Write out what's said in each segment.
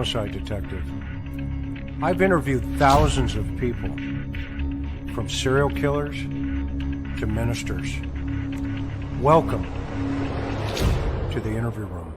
homicide detective. I've interviewed thousands of people, from serial killers to ministers. Welcome to the interview room.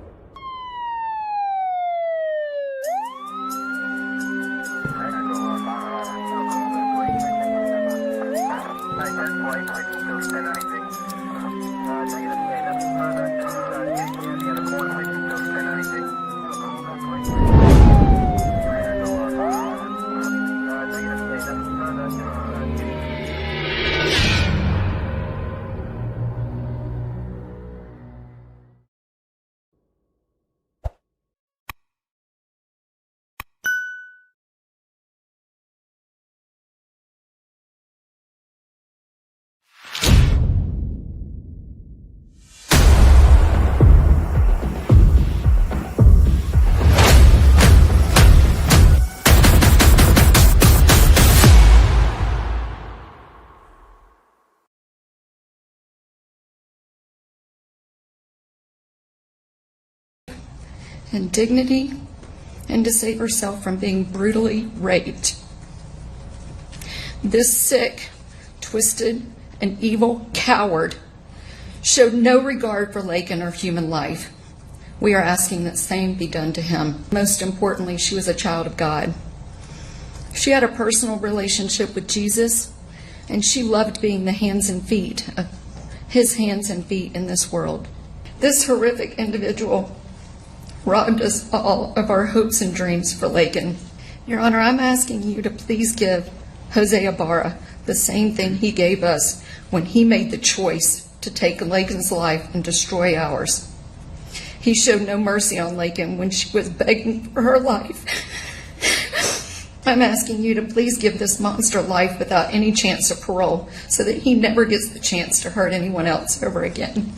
And dignity, and to save herself from being brutally raped. This sick, twisted, and evil coward showed no regard for Laken or human life. We are asking that same be done to him. Most importantly, she was a child of God. She had a personal relationship with Jesus, and she loved being the hands and feet of his hands and feet in this world. This horrific individual robbed us all of our hopes and dreams for Laken. Your Honor, I'm asking you to please give Jose Ibarra the same thing he gave us when he made the choice to take Laken's life and destroy ours. He showed no mercy on Laken when she was begging for her life. I'm asking you to please give this monster life without any chance of parole so that he never gets the chance to hurt anyone else ever again.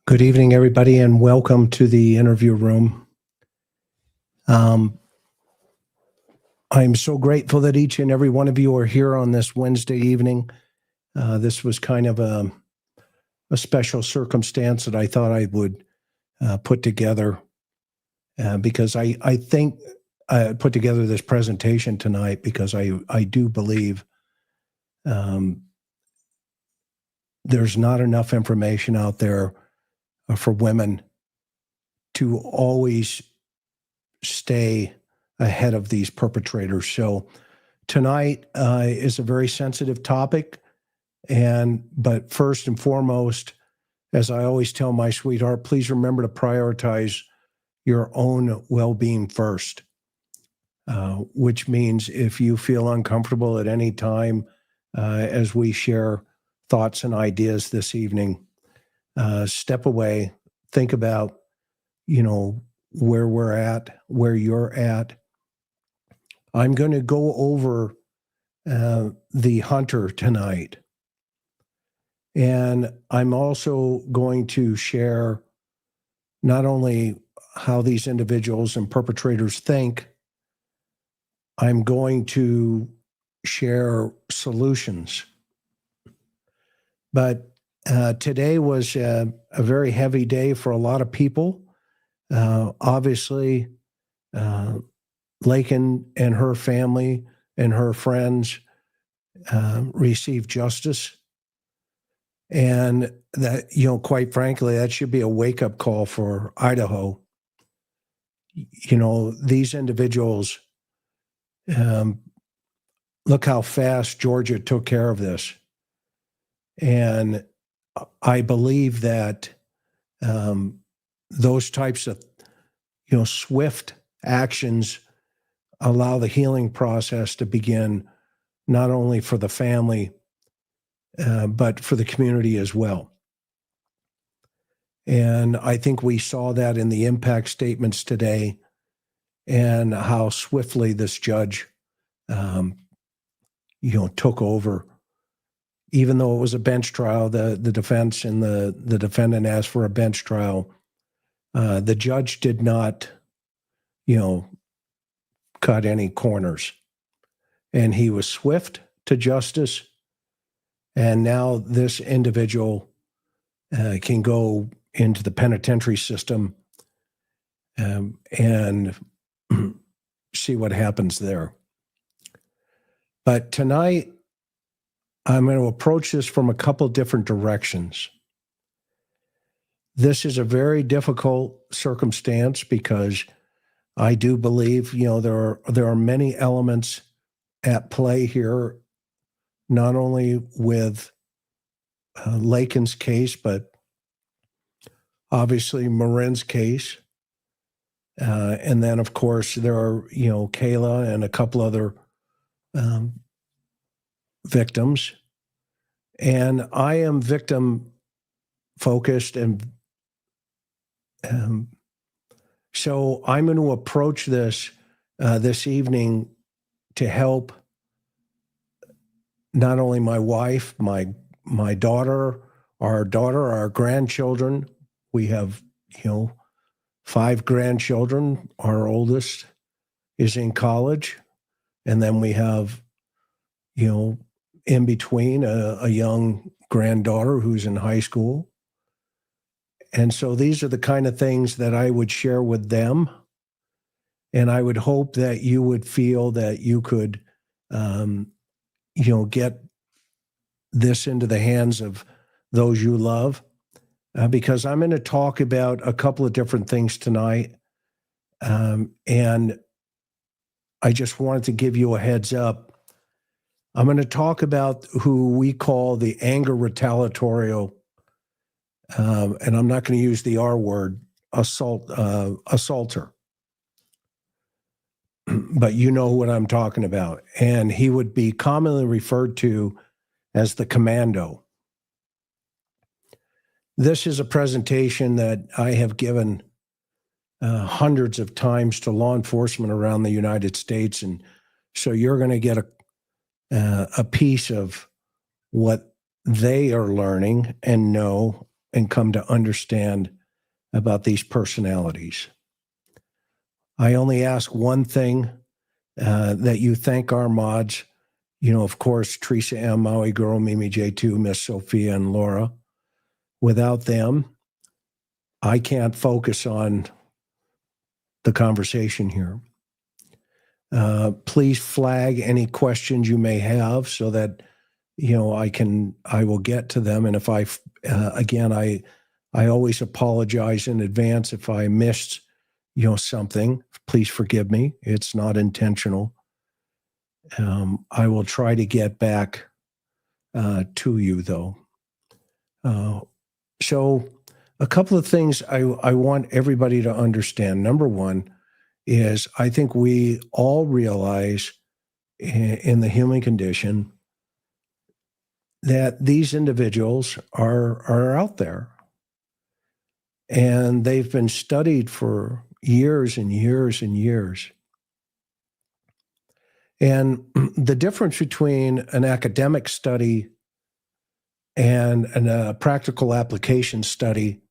Good evening, everybody, and welcome to the interview room. I'm so grateful that each and every one of you are here on this Wednesday evening. This was kind of a special circumstance that I thought I would put together because I think put together this presentation tonight because I do believe there's not enough information out there for women to always stay ahead of these perpetrators. So tonight is a very sensitive topic, but first and foremost, as I always tell my sweetheart, please remember to prioritize your own well-being first, which means if you feel uncomfortable at any time as we share thoughts and ideas this evening, step away, think about, where we're at, where you're at. I'm going to go over the hunter tonight. And I'm also going to share not only how these individuals and perpetrators think, I'm going to share solutions. But today was a very heavy day for a lot of people. Obviously, Laken and her family and her friends received justice. And that, quite frankly, that should be a wake-up call for Idaho. These individuals, look how fast Georgia took care of this. And I believe that those types of, swift actions allow the healing process to begin, not only for the family, but for the community as well. And I think we saw that in the impact statements today and how swiftly this judge, took over. Even though it was a bench trial, the defense and the defendant asked for a bench trial. The judge did not, cut any corners. And he was swift to justice. And now this individual can go into the penitentiary system and see what happens there. But tonight, I'm going to approach this from a couple different directions. This is a very difficult circumstance because I do believe, there are many elements at play here, not only with Laken's case, but obviously Marin's case. And then, of course, there are, Kayla and a couple other victims. And I am victim focused. And so I'm going to approach this this evening to help not only my wife, my daughter, our grandchildren. We have, 5 grandchildren. Our oldest is in college. And then we have, in between a young granddaughter who's in high school. And so these are the kind of things that I would share with them. And I would hope that you would feel that you could, get this into the hands of those you love. Because I'm going to talk about a couple of different things tonight. And I just wanted to give you a heads up. I'm going to talk about who we call the anger retaliatory, and I'm not going to use the R word, assaulter. But you know what I'm talking about. And he would be commonly referred to as the commando. This is a presentation that I have given hundreds of times to law enforcement around the United States. And so you're going to get a piece of what they are learning and know and come to understand about these personalities. I only ask one thing, that you thank our mods, of course, Teresa M., Maui Girl, Mimi J2, Miss Sophia, and Laura. Without them, I can't focus on the conversation here. Please flag any questions you may have so that, I will get to them. And if I always apologize in advance if I missed, something. Please forgive me. It's not intentional. I will try to get back to you, though. So a couple of things I want everybody to understand. Number one is I think we all realize in the human condition that these individuals are out there. And they've been studied for years and years and years. And the difference between an academic study and a practical application study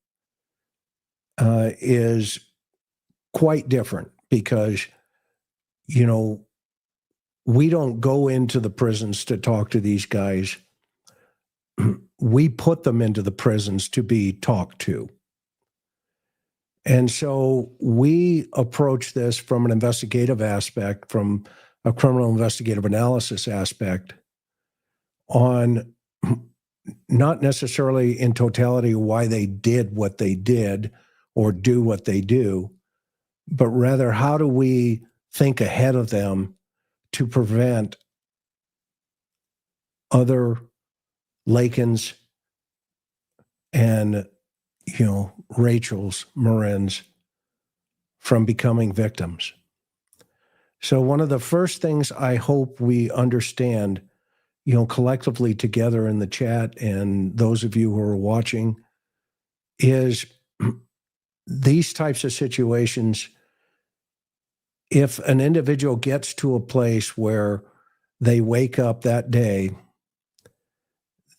is quite different because, we don't go into the prisons to talk to these guys. We put them into the prisons to be talked to. And so we approach this from an investigative aspect, from a criminal investigative analysis aspect, on not necessarily in totality why they did what they did or do what they do, but rather how do we think ahead of them to prevent other Lakens and, Rachel's, Marin's from becoming victims. So one of the first things I hope we understand, collectively together in the chat and those of you who are watching is these types of situations, if an individual gets to a place where they wake up that day,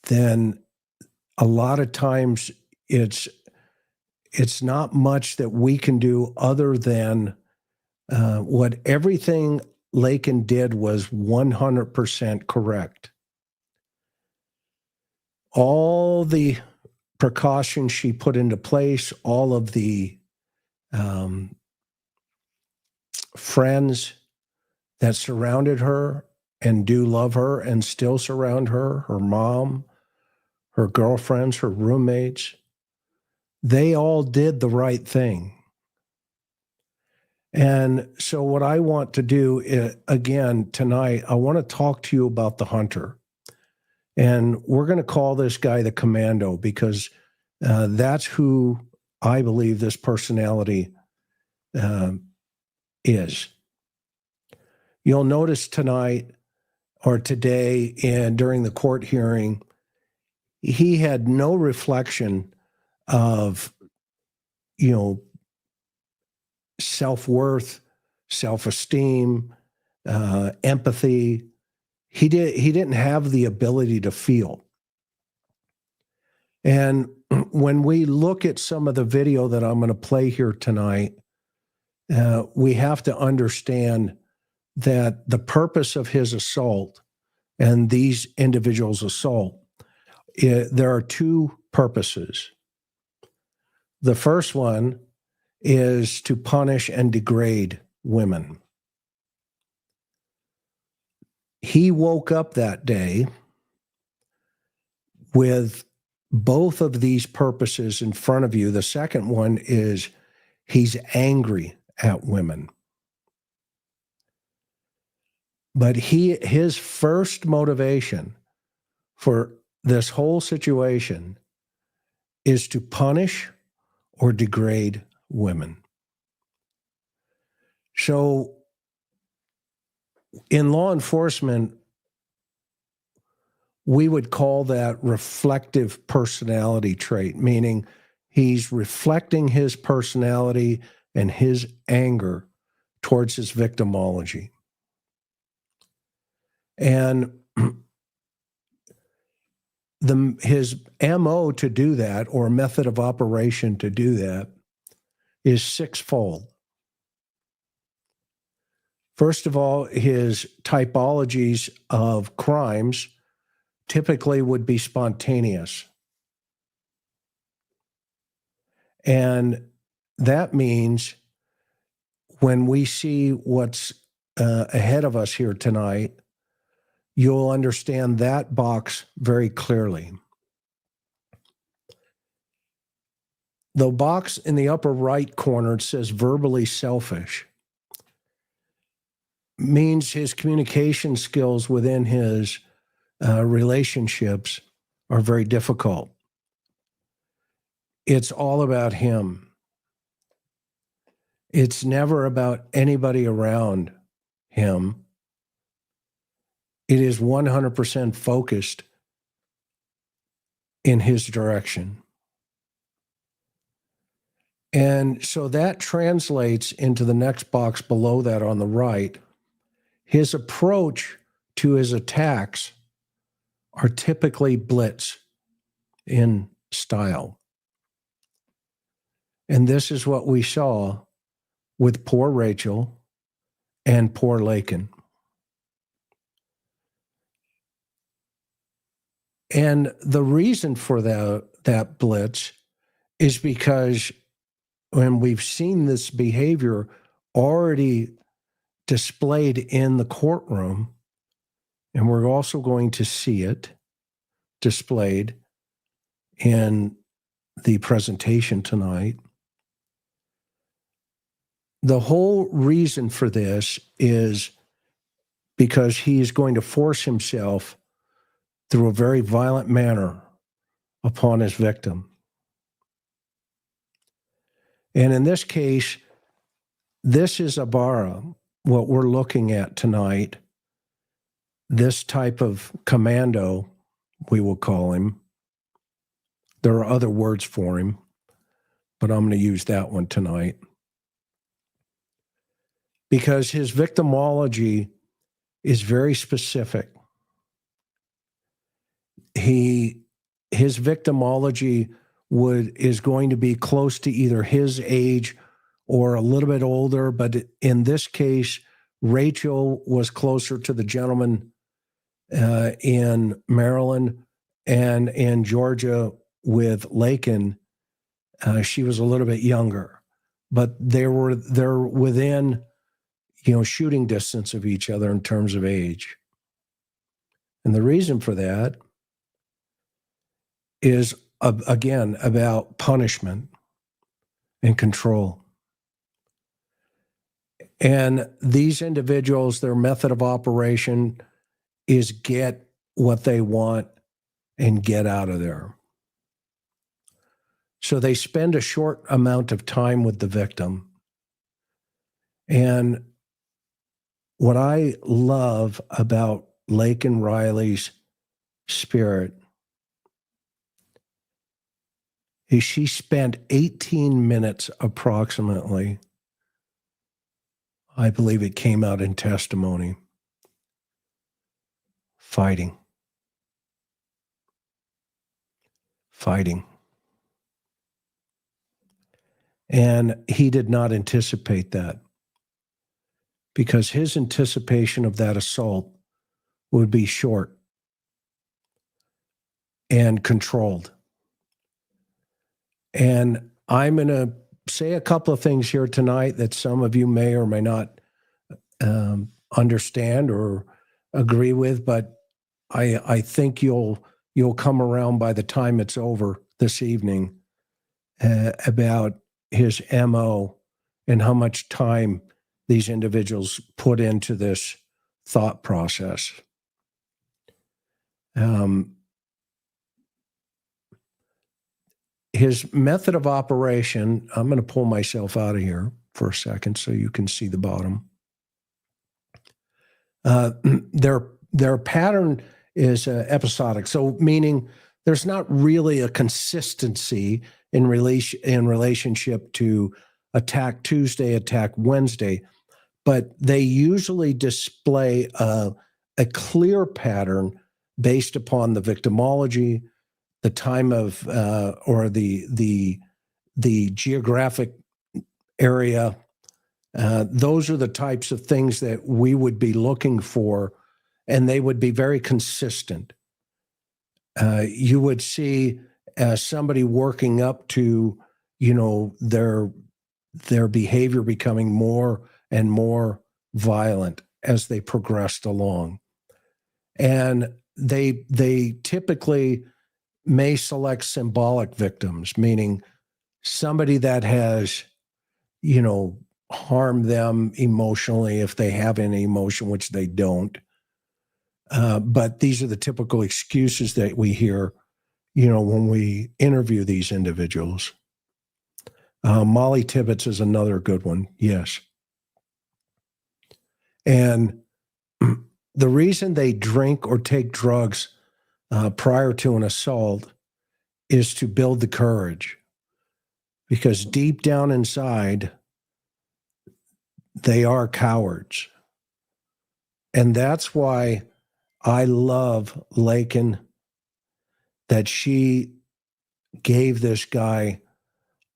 then a lot of times it's not much that we can do other than what everything Laken did was 100% correct. All the precautions she put into place, all of the friends that surrounded her and do love her and still surround her, her mom, her girlfriends, her roommates, they all did the right thing. And so what I want to do is, again, tonight, I want to talk to you about the hunter. And we're going to call this guy the commando because that's who I believe this personality is. You'll notice tonight or today and during the court hearing, he had no reflection of, self-worth, self-esteem, empathy. He didn't have the ability to feel. And when we look at some of the video that I'm going to play here tonight, we have to understand that the purpose of his assault and these individuals' assault, there are two purposes. The first one is to punish and degrade women. He woke up that day with both of these purposes in front of you. The second one is he's angry at women. But his first motivation for this whole situation is to punish or degrade women. So in law enforcement, we would call that reflective personality trait, meaning he's reflecting his personality and his anger towards his victimology. And his MO to do that, or method of operation to do that, is sixfold. First of all, his typologies of crimes typically would be spontaneous. And that means when we see what's ahead of us here tonight, you'll understand that box very clearly. The box in the upper right corner, it says verbally selfish, means his communication skills within his relationships are very difficult. It's all about him. It's never about anybody around him. It is 100% focused in his direction. And so that translates into the next box below that on the right. His approach to his attacks are typically blitz in style. And this is what we saw with poor Rachel and poor Laken. And the reason for that blitz is because when we've seen this behavior already displayed in the courtroom, and we're also going to see it displayed in the presentation tonight. The whole reason for this is because he is going to force himself through a very violent manner upon his victim. And in this case, this is Ibarra, what we're looking at tonight. This type of commando, we will call him. There are other words for him, but I'm going to use that one tonight. Because his victimology is very specific. His victimology is going to be close to either his age or a little bit older, but in this case, Rachel was closer to the gentleman in Maryland, and in Georgia with Laken, she was a little bit younger, but they're within, shooting distance of each other in terms of age. And the reason for that is, again, about punishment and control. And these individuals, their method of operation is get what they want and get out of there. So they spend a short amount of time with the victim. And what I love about Laken Riley's spirit is she spent 18 minutes approximately, I believe it came out in testimony, fighting. And he did not anticipate that, because his anticipation of that assault would be short and controlled. And I'm going to say a couple of things here tonight that some of you may or may not understand or agree with, but I think you'll come around by the time it's over this evening about his MO and how much time these individuals put into this thought process. His method of operation, I'm going to pull myself out of here for a second so you can see the bottom. Their pattern is episodic, so meaning there's not really a consistency in relationship to attack Tuesday, attack Wednesday, but they usually display a clear pattern based upon the victimology, the time of or the geographic area. Those are the types of things that we would be looking for, and they would be very consistent. You would see somebody working up to, their behavior becoming more and more violent as they progressed along. And they typically may select symbolic victims, meaning somebody that has, harmed them emotionally if they have any emotion, which they don't. But these are the typical excuses that we hear, when we interview these individuals. Molly Tibbetts is another good one. Yes. And the reason they drink or take drugs prior to an assault is to build the courage, because deep down inside, they are cowards. And that's why I love Laken, that she gave this guy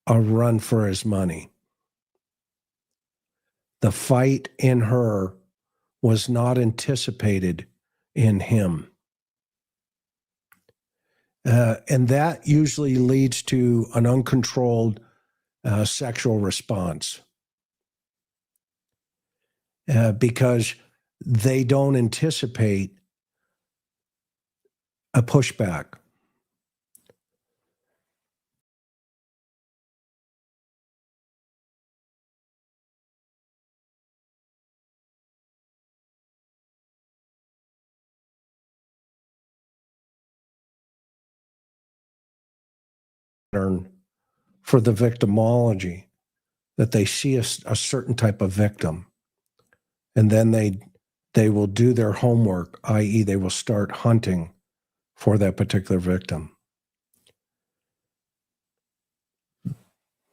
a run for his money. The fight in her was not anticipated in him. And that usually leads to an uncontrolled sexual response, because they don't anticipate a pushback. For the victimology, that they see a certain type of victim, and then they will do their homework, i.e., they will start hunting for that particular victim.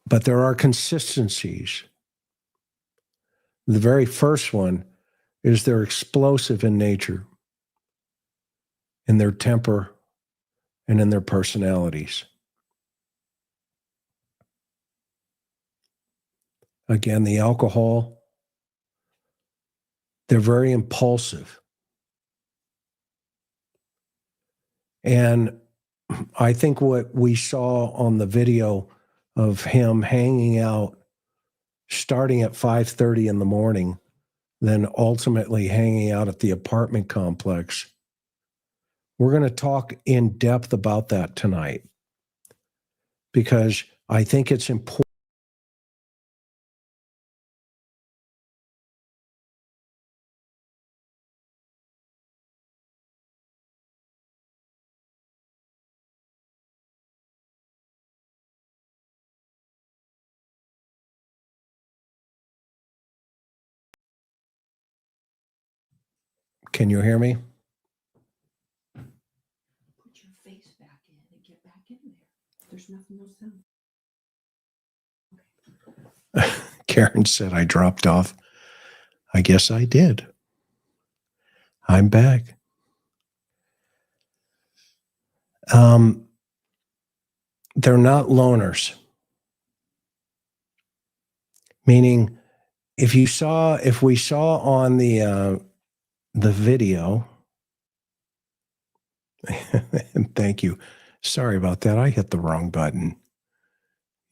But there are consistencies. The very first one is they're explosive in nature, in their temper, and in their personalities. Again, the alcohol, they're very impulsive. And I think what we saw on the video of him hanging out, starting at 5:30 in the morning, then ultimately hanging out at the apartment complex, we're going to talk in depth about that tonight, because I think it's important. Can you hear me? Put your face back in and get back in there. There's nothing else sound. Karen said I dropped off. I guess I did. I'm back. They're not loners. Meaning, if we saw on the video, and thank you. Sorry about that. I hit the wrong button.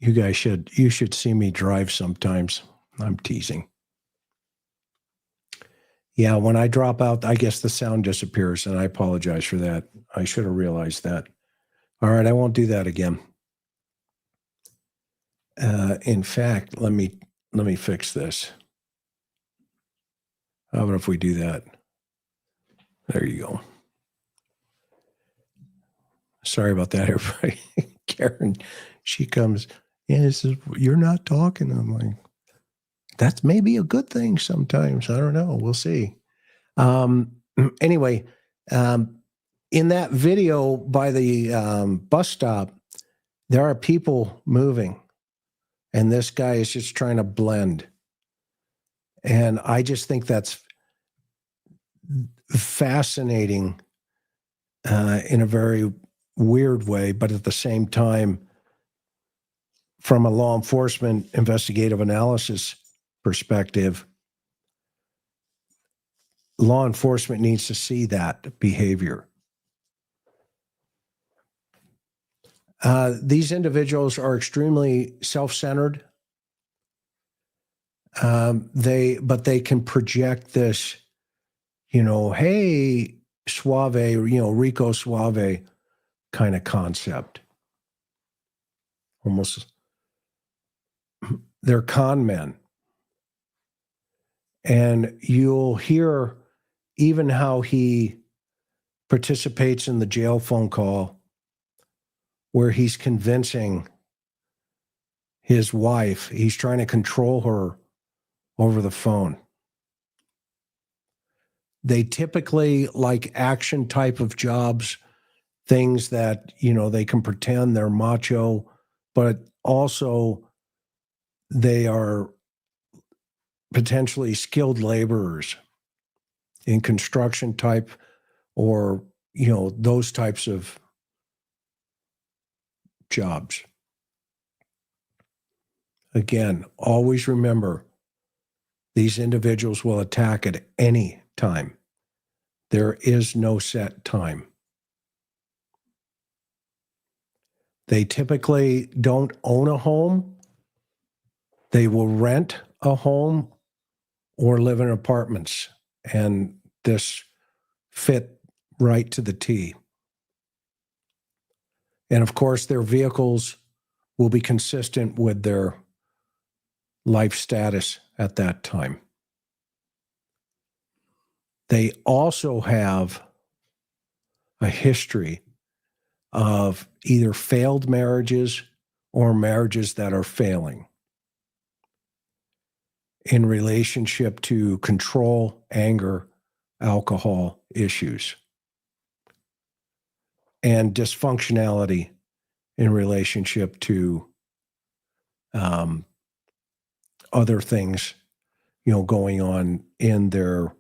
You should see me drive sometimes. I'm teasing. Yeah, when I drop out, I guess the sound disappears, and I apologize for that. I should have realized that. All right, I won't do that again. In fact, let me fix this. How about if we do that? There you go. Sorry about that, everybody. Karen, she comes, and says, "You're not talking." I'm like, that's maybe a good thing sometimes. I don't know. We'll see. Anyway, in that video by the bus stop, there are people moving, and this guy is just trying to blend. And I just think that's fascinating in a very weird way, but at the same time, from a law enforcement investigative analysis perspective, law enforcement needs to see that behavior. These individuals are extremely self-centered. They can project this, hey, suave, Rico Suave kind of concept. Almost, they're con men. And you'll hear even how he participates in the jail phone call where he's convincing his wife, he's trying to control her over the phone. They typically like action type of jobs, things that, they can pretend they're macho, but also they are potentially skilled laborers in construction type or, those types of jobs. Again, always remember these individuals will attack at any time. There is no set time. They typically don't own a home. They will rent a home or live in apartments. And this fit right to the T. And of course, their vehicles will be consistent with their life status at that time. They also have a history of either failed marriages or marriages that are failing in relationship to control, anger, alcohol issues, and dysfunctionality in relationship to other things, going on in their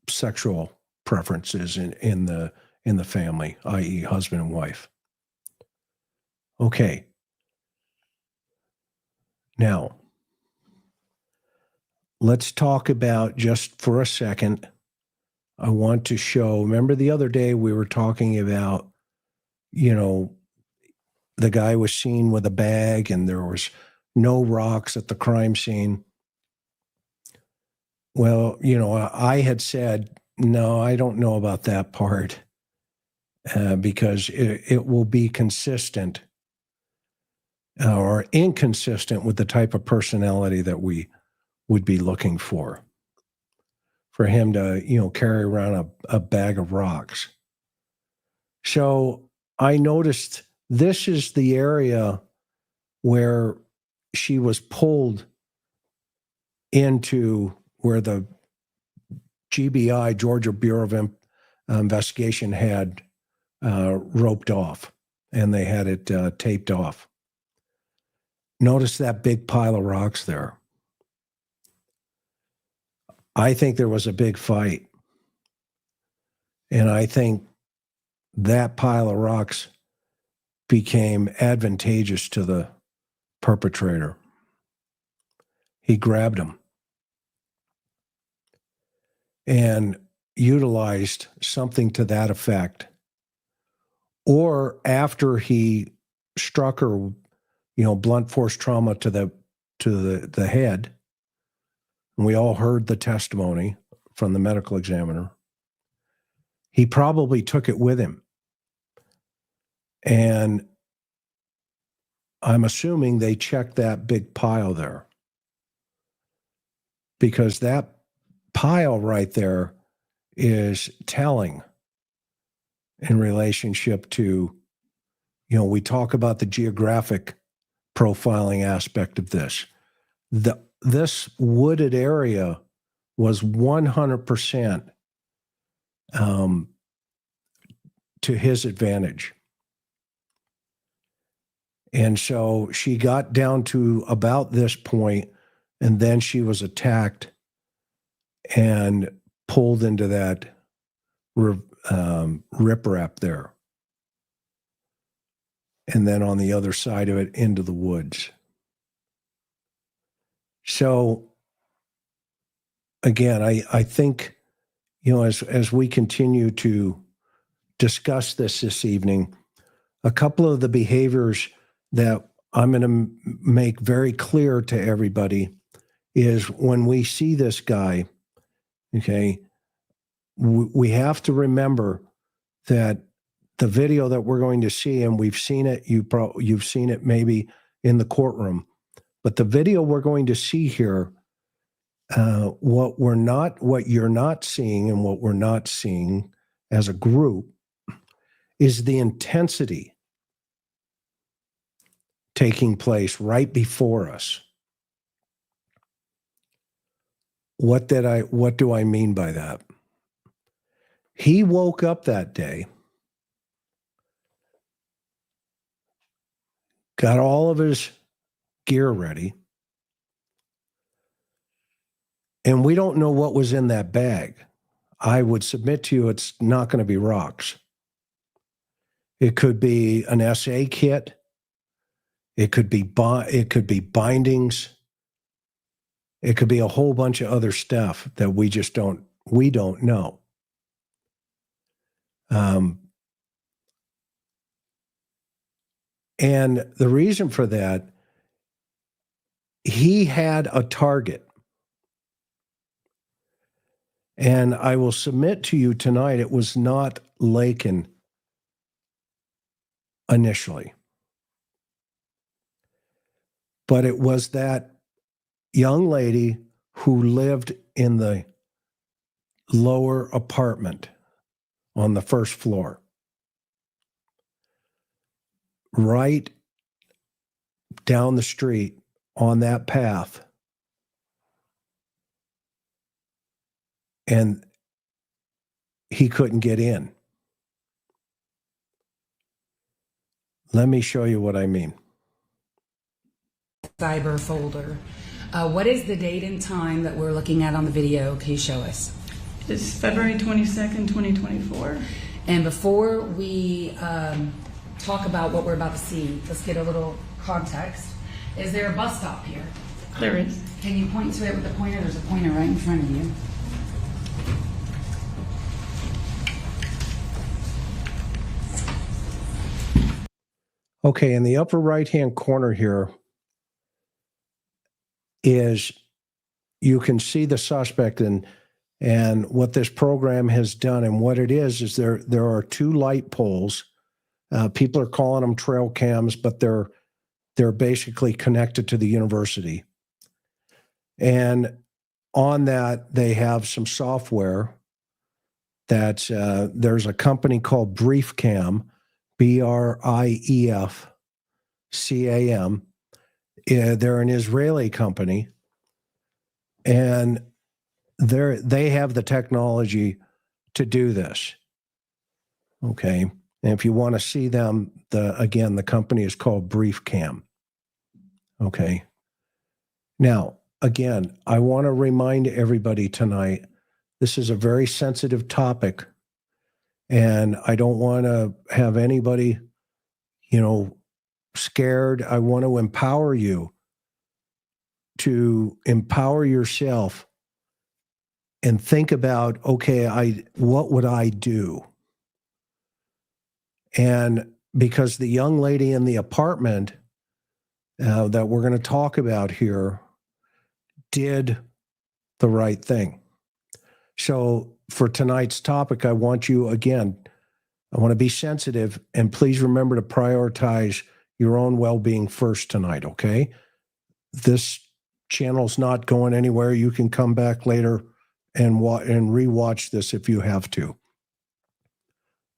sexual preferences in the family, i.e., husband and wife. Okay. Now, let's talk about, just for a second, I want to show, remember the other day we were talking about, the guy was seen with a bag and there was no rocks at the crime scene. Well, I had said, no, I don't know about that part because it will be consistent or inconsistent with the type of personality that we would be looking for him to, carry around a bag of rocks. So I noticed this is the area where she was pulled into, where the GBI, Georgia Bureau of Investigation, had roped off, and they had it taped off. Notice that big pile of rocks there. I think there was a big fight. And I think that pile of rocks became advantageous to the perpetrator. He grabbed them and utilized something to that effect. Or after he struck her, blunt force trauma to the head, and we all heard the testimony from the medical examiner, he probably took it with him. And I'm assuming they checked that big pile there, because that pile right there is telling in relationship to, we talk about the geographic profiling aspect of this. This wooded area was 100% to his advantage. And so she got down to about this point, and then she was attacked and pulled into that riprap there. And then on the other side of it, into the woods. So again, I think, as we continue to discuss this evening, a couple of the behaviors that I'm going to make very clear to everybody is when we see this guy, okay, we have to remember that the video that we're going to see, and we've seen it, you've seen it maybe in the courtroom, but the video we're going to see here, what you're not seeing and what we're not seeing as a group is the intensity taking place right before us. What do I mean by that? He woke up that day, got all of his gear ready, and we don't know what was in that bag. I would submit to you it's not going to be rocks. It could be an SA kit. It could be bindings. It could be a whole bunch of other stuff that we don't know. And the reason for that, he had a target. And I will submit to you tonight, it was not Laken initially. But it was that young lady who lived in the lower apartment on the first floor. Right down the street on that path. And he couldn't get in. Let me show you what I mean. Cyber folder. What is the date and time that we're looking at on the video? Can you show us? It's February 22nd, 2024. And before we talk about what we're about to see, let's get a little context. Is there a bus stop here? There is. Can you point to it with the pointer? There's a pointer right in front of you. Okay, in the upper right-hand corner here is you can see the suspect and what this program has done. And what it is there are two light poles. People are calling them trail cams, but they're basically connected to the university. And on that, they have some software that there's a company called BriefCam, BRIEFCAM. They're an Israeli company, and they have the technology to do this. Okay, and if you want to see them, the company is called BriefCam. Okay. Now, again, I want to remind everybody tonight, this is a very sensitive topic, and I don't want to have anybody, scared. I want to empower you to empower yourself and think about, okay, what would I do? And because the young lady in the apartment that we're going to talk about here did the right thing. So for tonight's topic, I want to be sensitive, and please remember to prioritize your own well-being first tonight, okay? This channel's not going anywhere. You can come back later and rewatch this if you have to.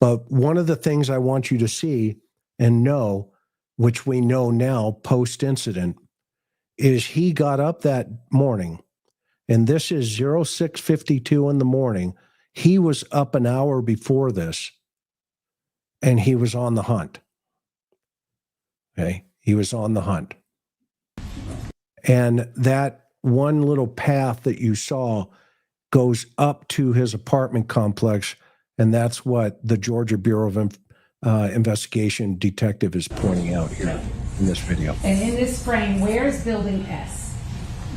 But one of the things I want you to see and know, which we know now post-incident, is he got up that morning, and this is 06:52 in the morning. He was up an hour before this, and he was on the hunt. Okay, he was on the hunt. And that one little path that you saw goes up to his apartment complex, and that's what the Georgia Bureau of Investigation detective is pointing out here in this video. And in this frame, where's Building S?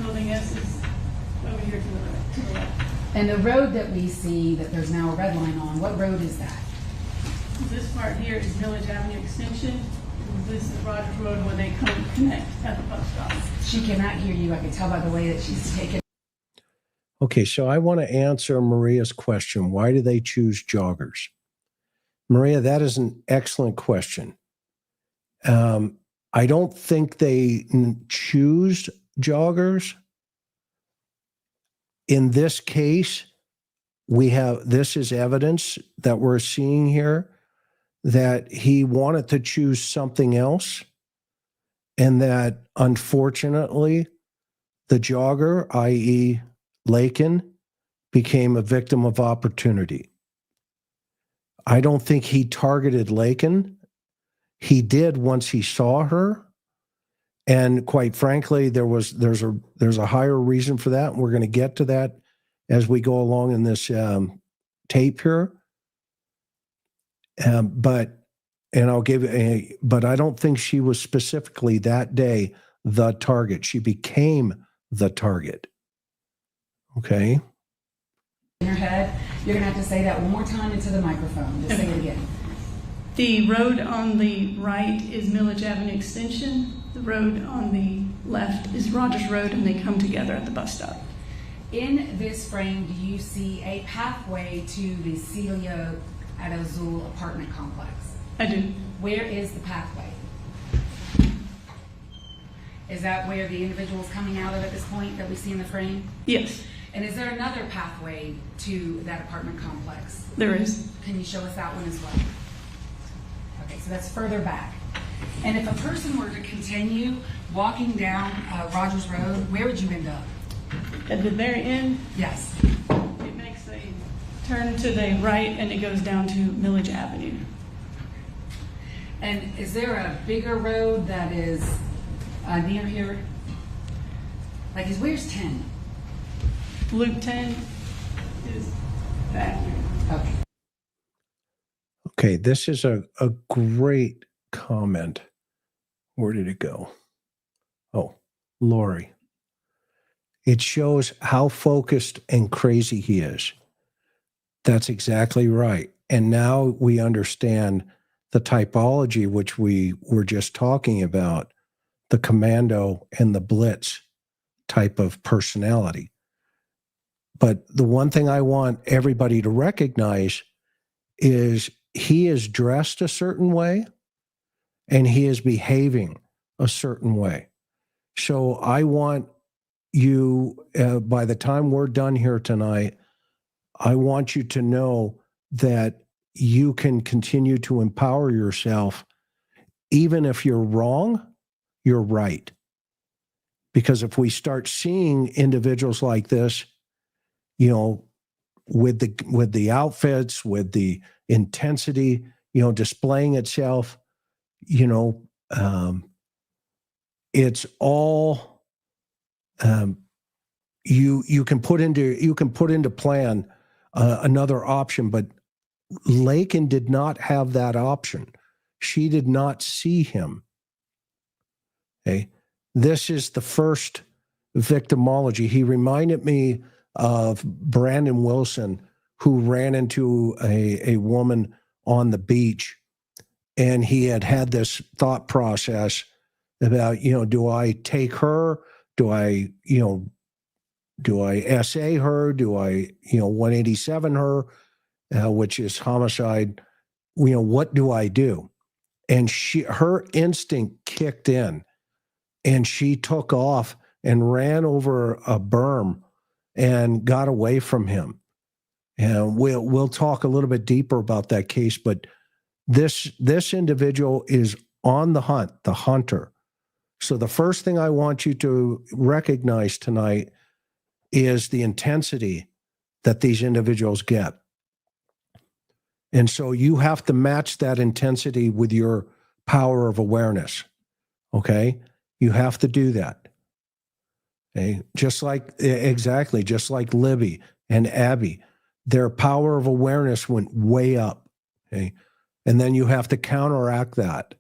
Building S is over here to the left. And the road that we see that there's now a red line on, what road is that? This part here is Village Avenue Extension, This is Rogers Road where they come connect at the bus stop. She cannot hear you. I can tell by the way that she's taken. Okay, so I want to answer Maria's question. Why do they choose joggers? Maria, that is an excellent question. I don't think they choose joggers. In this case, this is evidence that we're seeing here that he wanted to choose something else, and that unfortunately the jogger, i.e. Laken, became a victim of opportunity. I don't think he targeted Laken. He did once he saw her, and quite frankly, there's a higher reason for that, and we're going to get to that as we go along in this tape here. But I don't think she was specifically that day the target. She became the target. Okay. In your head, you're going to have to say that one more time into the microphone. Just say it again. The road on the right is Millage Avenue Extension. The road on the left is Rogers Road, and they come together at the bus stop. In this frame, do you see a pathway to the Celia Azul apartment complex? I do. Where is the pathway? Is that where the individual is coming out of at this point that we see in the frame? Yes, And is there another pathway to that apartment complex? there is. Can you show us that one as well? Okay, so that's further back. And if a person were to continue walking down Rogers Road, where would you end up? At the very end, Yes. it makes a turn to the right, and it goes down to Millage Avenue. And is there a bigger road that is near here? Like, where's 10? Loop 10 is back here. Okay. Okay, this is a great comment. Where did it go? Oh, Lori. It shows how focused and crazy he is. That's exactly right. And now we understand the typology, which we were just talking about, the commando and the blitz type of personality. But the one thing I want everybody to recognize is he is dressed a certain way and he is behaving a certain way. So I want you, by the time we're done here tonight, I want you to know that you can continue to empower yourself. Even if you're wrong, you're right. Because if we start seeing individuals like this, you know, with the outfits, with the intensity, you know, displaying itself, you know, it's all you can put into plan another option, but Laken did not have that option. She did not see him. Okay, this is the first victimology. He reminded me of Brandon Wilson, who ran into a woman on the beach, and he had this thought process about, you know, do I take her? Do I SA her? Do I, 187 her, which is homicide? You know, what do I do? And her instinct kicked in, and she took off and ran over a berm and got away from him. And we'll talk a little bit deeper about that case, but this individual is on the hunt, the hunter. So the first thing I want you to recognize tonight is the intensity that these individuals get. And so you have to match that intensity with your power of awareness. Okay? You have to do that. Okay? Just like Libby and Abby, their power of awareness went way up. Okay? And then you have to counteract that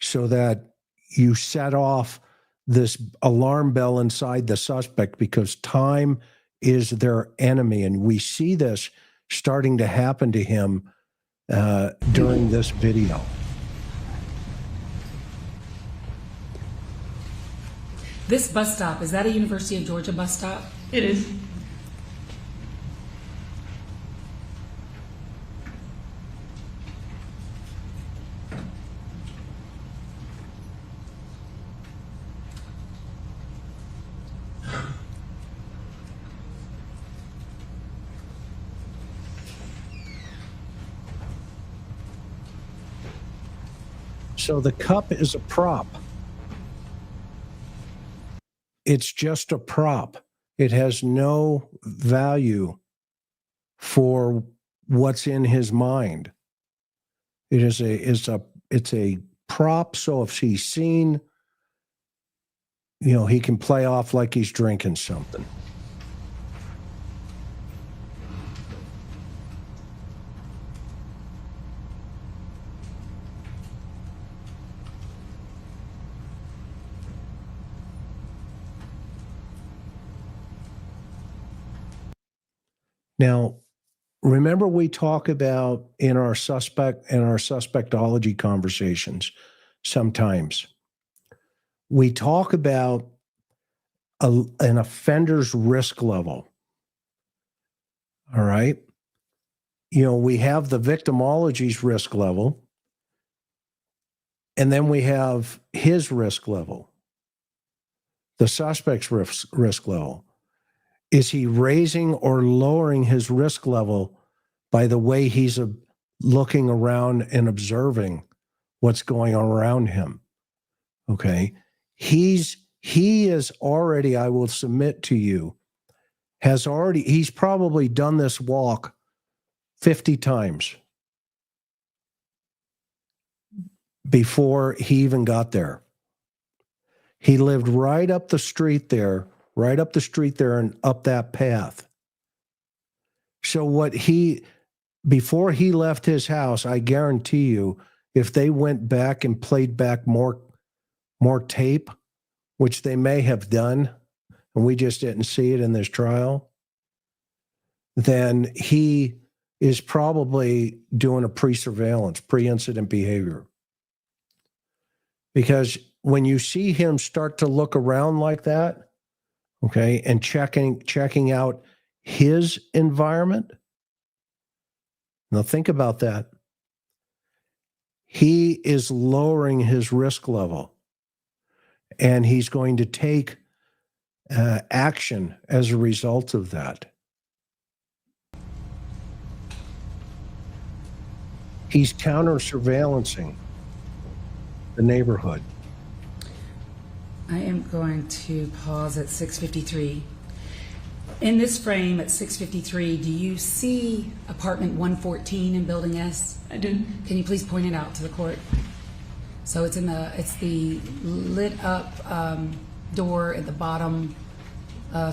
so that you set off this alarm bell inside the suspect, because time is their enemy. And we see this starting to happen to him during this video. This bus stop, is that a University of Georgia bus stop? It is. So the cup is a prop. It's just a prop. It has no value for what's in his mind. It's a prop. So if he's seen, he can play off like he's drinking something. Now, remember we talk about in our suspectology conversations sometimes, we talk about an offender's risk level. All right. We have the victimology's risk level, and then we have his risk level, the suspect's risk level. Is he raising or lowering his risk level by the way he's looking around and observing what's going on around him? Okay. He is already, I will submit to you, he's probably done this walk 50 times before he even got there. He lived right up the street there and up that path. So before he left his house, I guarantee you, if they went back and played back more tape, which they may have done, and we just didn't see it in this trial, then he is probably doing a pre-surveillance, pre-incident behavior. Because when you see him start to look around like that, okay, and checking out his environment. Now think about that. He is lowering his risk level, and he's going to take action as a result of that. He's counter-surveillancing the neighborhood. I am going to pause at 6:53. In this frame at 6:53, do you see apartment 114 in Building S? I do. Can you please point it out to the court? So it's the lit up door at the bottom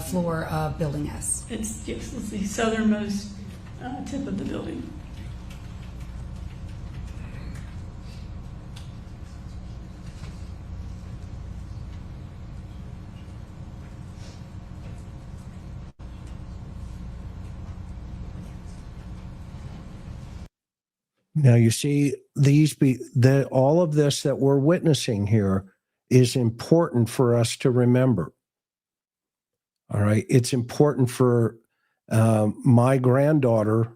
floor of Building S. It's the southernmost tip of the building. Now you see all of this that we're witnessing here is important for us to remember. All right, it's important for my granddaughter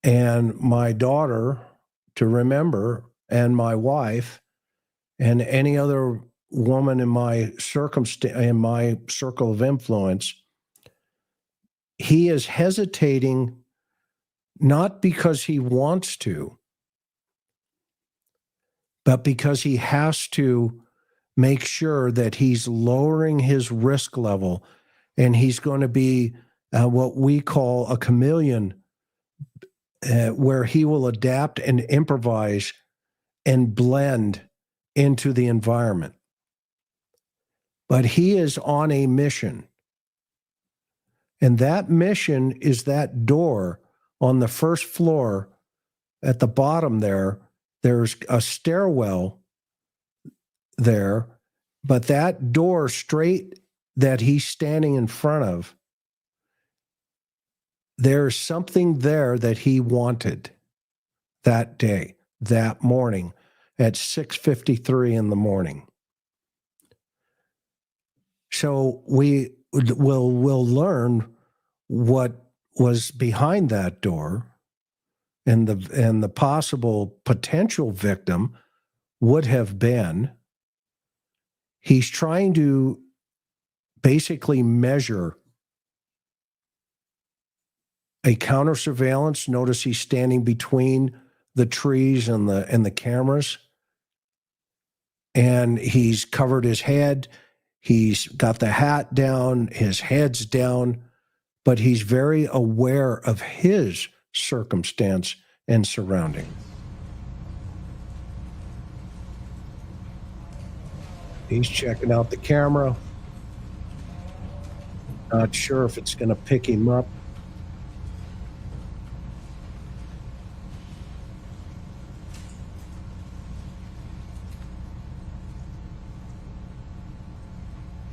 and my daughter to remember, and my wife, and any other woman in my circle of influence. He is hesitating. Not because he wants to, but because he has to make sure that he's lowering his risk level, and he's going to be what we call a chameleon, where he will adapt and improvise and blend into the environment. But he is on a mission, and that mission is that door on the first floor. At the bottom there's a stairwell there, but that door straight that he's standing in front of, there's something there that he wanted that day, that morning at 6:53 in the morning. So we'll learn what was behind that door, and the possible potential victim would have been. He's trying to basically measure a counter surveillance. Notice he's standing between the trees and the cameras, and he's covered his head. He's got the hat down, his head's down, but he's very aware of his circumstance and surrounding. He's checking out the camera. Not sure if it's going to pick him up.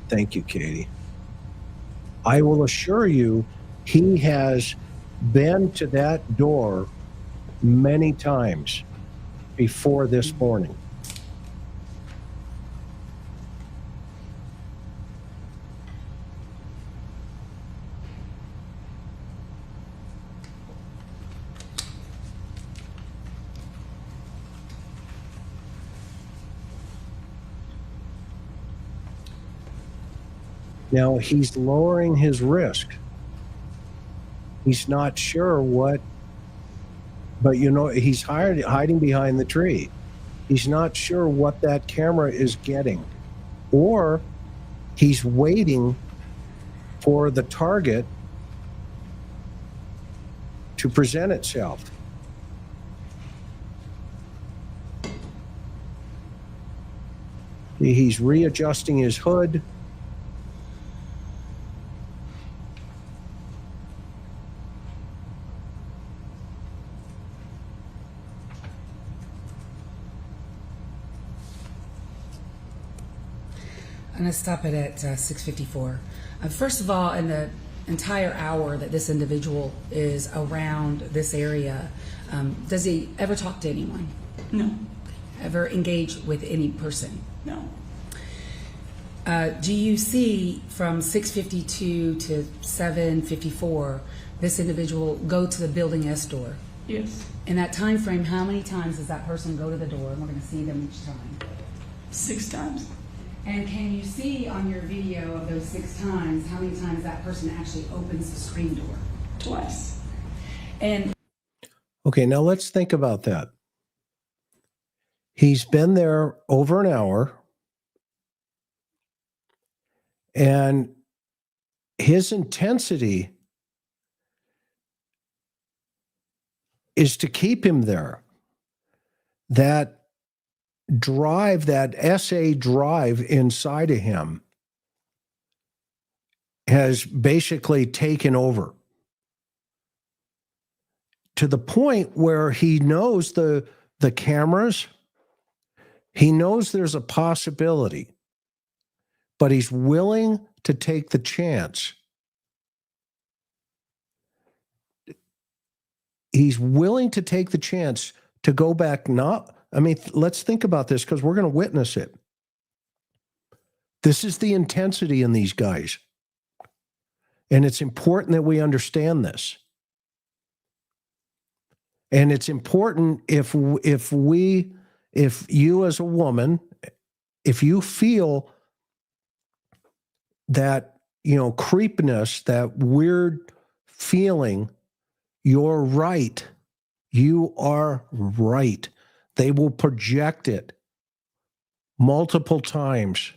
Thank you, Katie. I will assure you, he has been to that door many times before this morning. Now, he's lowering his risk. He's not sure what, but he's hiding behind the tree. He's not sure what that camera is getting, or he's waiting for the target to present itself. He's readjusting his hood. I'm going to stop it at 6:54. First of all, in the entire hour that this individual is around this area, does he ever talk to anyone? No. Ever engage with any person? No. Do you see from 6:52 to 7:54 this individual go to the Building S door? Yes. In that time frame, how many times does that person go to the door? And we're going to see them each time. 6 times. And can you see on your video of those 6 times how many times that person actually opens the screen door? Twice. And Okay, now let's think about that. He's been there over an hour, and his intensity is to keep him there. That drive, that SA drive inside of him has basically taken over to the point where he knows the cameras, he knows there's a possibility, but he's willing to take the chance. He's willing to take the chance to go back. Let's think about this, because we're going to witness it. This is the intensity in these guys. And it's important that we understand this. And it's important if you as a woman, if you feel that, creepiness, that weird feeling, you're right. You are right. They will project it multiple times,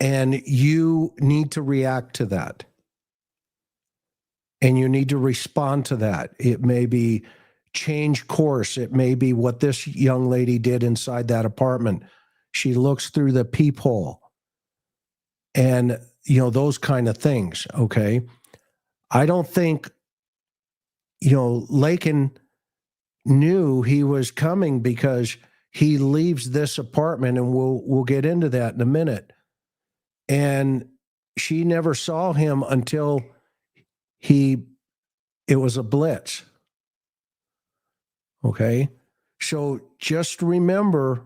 and you need to react to that. And you need to respond to that. It may be change course. It may be what this young lady did inside that apartment. She looks through the peephole and, those kind of things. Okay. I don't think, Laken knew he was coming, because he leaves this apartment, and we'll get into that in a minute. And she never saw him until it was a blitz. Okay. So just remember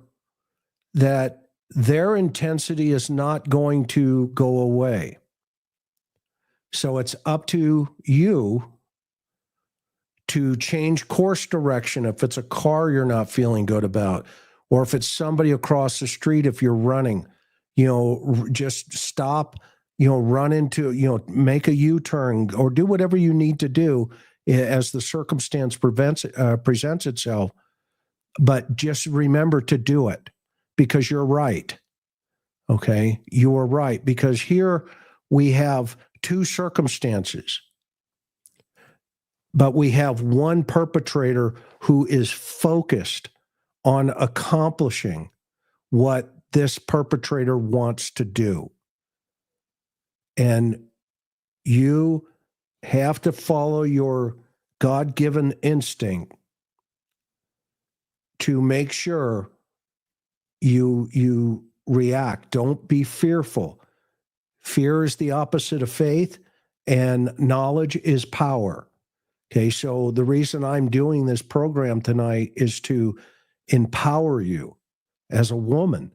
that their intensity is not going to go away. So it's up to you to change course direction if it's a car you're not feeling good about, or if it's somebody across the street, if you're running, just stop, run into, make a U-turn or do whatever you need to do as the circumstance presents itself. But just remember to do it because you're right. Okay? You are right, because here we have two circumstances, but we have one perpetrator who is focused on accomplishing what this perpetrator wants to do. And you have to follow your God-given instinct to make sure you react. Don't be fearful. Fear is the opposite of faith, and knowledge is power. Okay, so the reason I'm doing this program tonight is to empower you as a woman,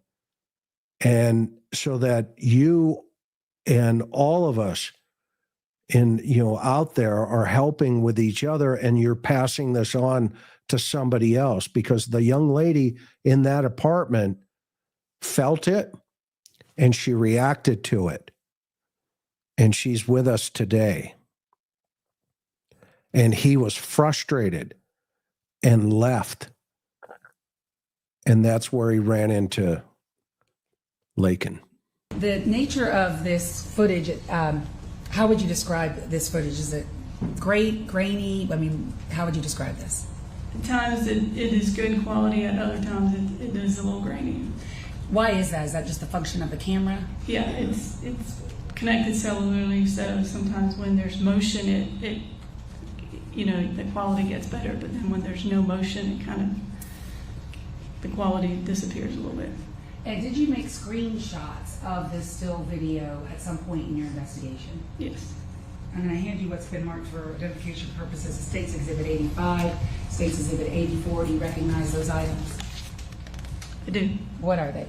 and so that you and all of us out there are helping with each other, and you're passing this on to somebody else, because the young lady in that apartment felt it and she reacted to it, and she's with us today. And he was frustrated and left. And that's where he ran into Laken. The nature of this footage, how would you describe this footage? Is it great, grainy? I mean, how would you describe this? At times it is good quality, at other times it is a little grainy. Why is that? Is that just a function of the camera? Yeah, it's connected cellularly, so sometimes when there's motion, it the quality gets better, but then when there's no motion, the quality disappears a little bit. And did you make screenshots of this still video at some point in your investigation? Yes. I'm going to hand you what's been marked for identification purposes. States Exhibit 85, States Exhibit 84. Do you recognize those items? I do. What are they?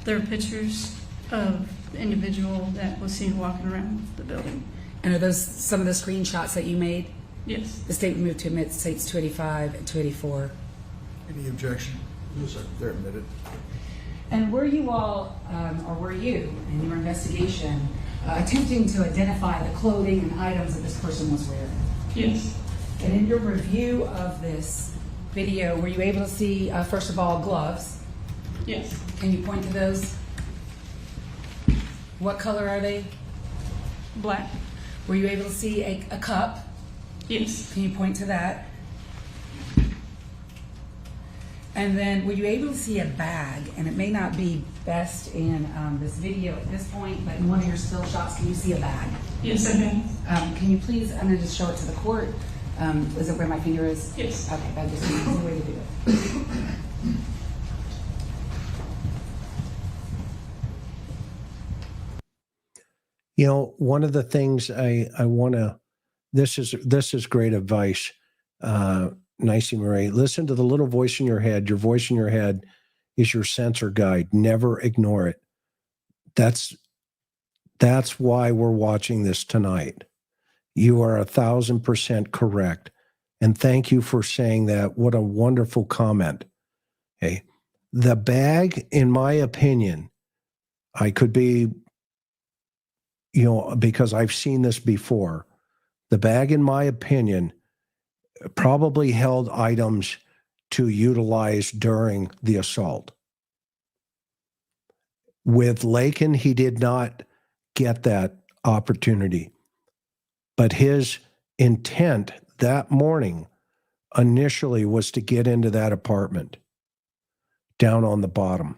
There are pictures of the individual that was seen walking around the building. And are those some of the screenshots that you made? Yes. The state moved to admit States 285 and 284. Any objection? Yes, they're admitted. And were you all, or were you, in your investigation, attempting to identify the clothing and items that this person was wearing? Yes. And in your review of this video, were you able to see, first of all, gloves? Yes. Can you point to those? What color are they? Black. Were you able to see a cup? Yes. Can you point to that? And then were you able to see a bag? And it may not be best in this video at this point, but in one of your still shots, can you see a bag? Yes, I can. Can you please, I'm going to just show it to the court. Is it where my finger is? Yes. Okay, that just needs a way to do it. One of the things I want to, this is great advice, Nicey Marie. Listen to the little voice in your head. Your voice in your head is your sensor guide. Never ignore it. That's why we're watching this tonight. You are 1,000% correct. And thank you for saying that. What a wonderful comment. Okay. The bag, in my opinion, I could be, because I've seen this before. The bag, in my opinion, probably held items to utilize during the assault. With Laken, he did not get that opportunity. But his intent that morning initially was to get into that apartment down on the bottom.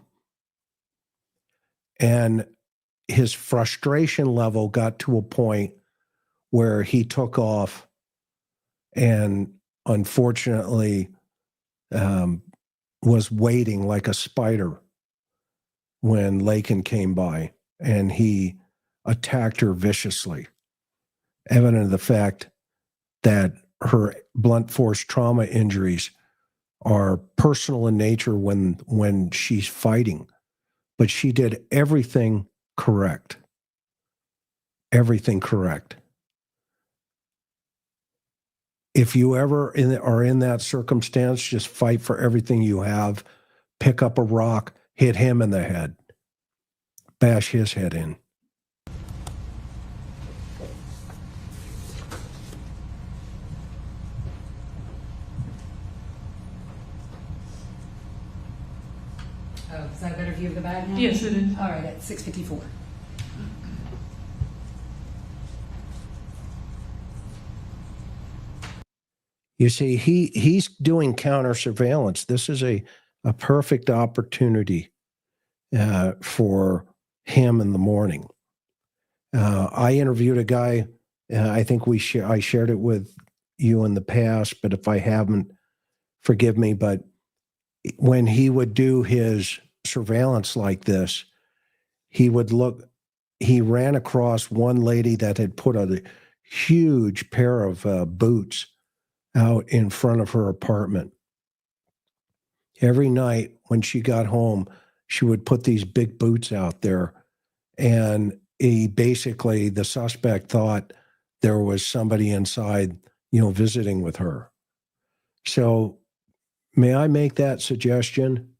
And his frustration level got to a point where he took off and unfortunately was waiting like a spider when Laken came by, and he attacked her viciously, evident of the fact that her blunt force trauma injuries are personal in nature when she's fighting. but she did everything correct. Everything correct. If you ever are in that circumstance, just fight for everything you have. Pick up a rock, hit him in the head, bash his head in. Oh, is that a better view of the bag now? Yes, it is. All right, at 654. You see, he's doing counter surveillance. This is a perfect opportunity for him in the morning. I interviewed a guy. I think I shared it with you in the past, but if I haven't, forgive me. But when he would do his surveillance like this, he ran across one lady that had put a huge pair of boots out in front of her apartment. Every night when she got home, she would put these big boots out there, and the suspect thought there was somebody inside, visiting with her. So may I make that suggestion?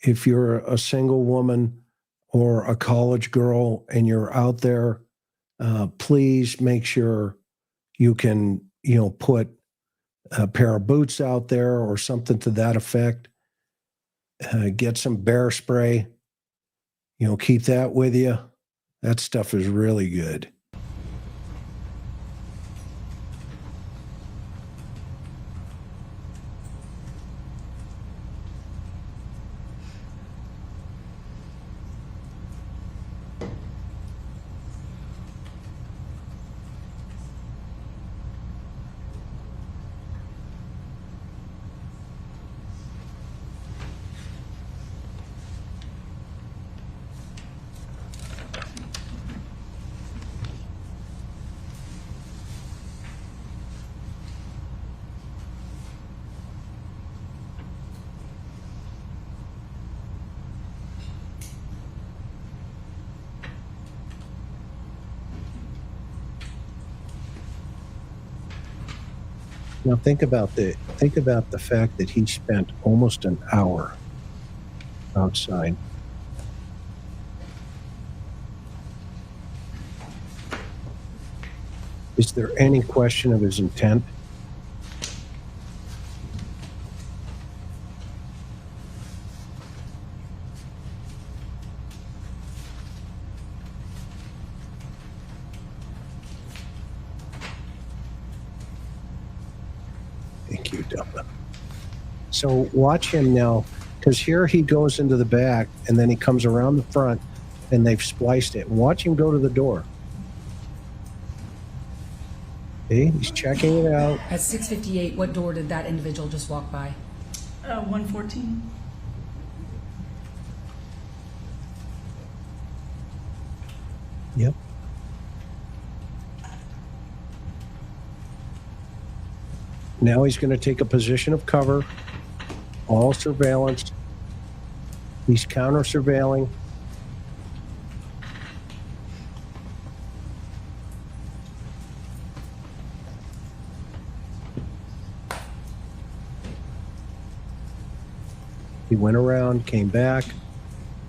If you're a single woman or a college girl and you're out there, please make sure you can, put a pair of boots out there or something to that effect. Get some bear spray. Keep that with you. That stuff is really good. Now think about the fact that he spent almost an hour outside. Is there any question of his intent? Thank you, Delta. So watch him now, because here he goes into the back, and then he comes around the front, and they've spliced it. Watch him go to the door. Okay, he's checking it out. At 658, what door did that individual just walk by? 114. Yep. Now he's going to take a position of cover, all surveillance. He's counter surveilling. He went around, came back.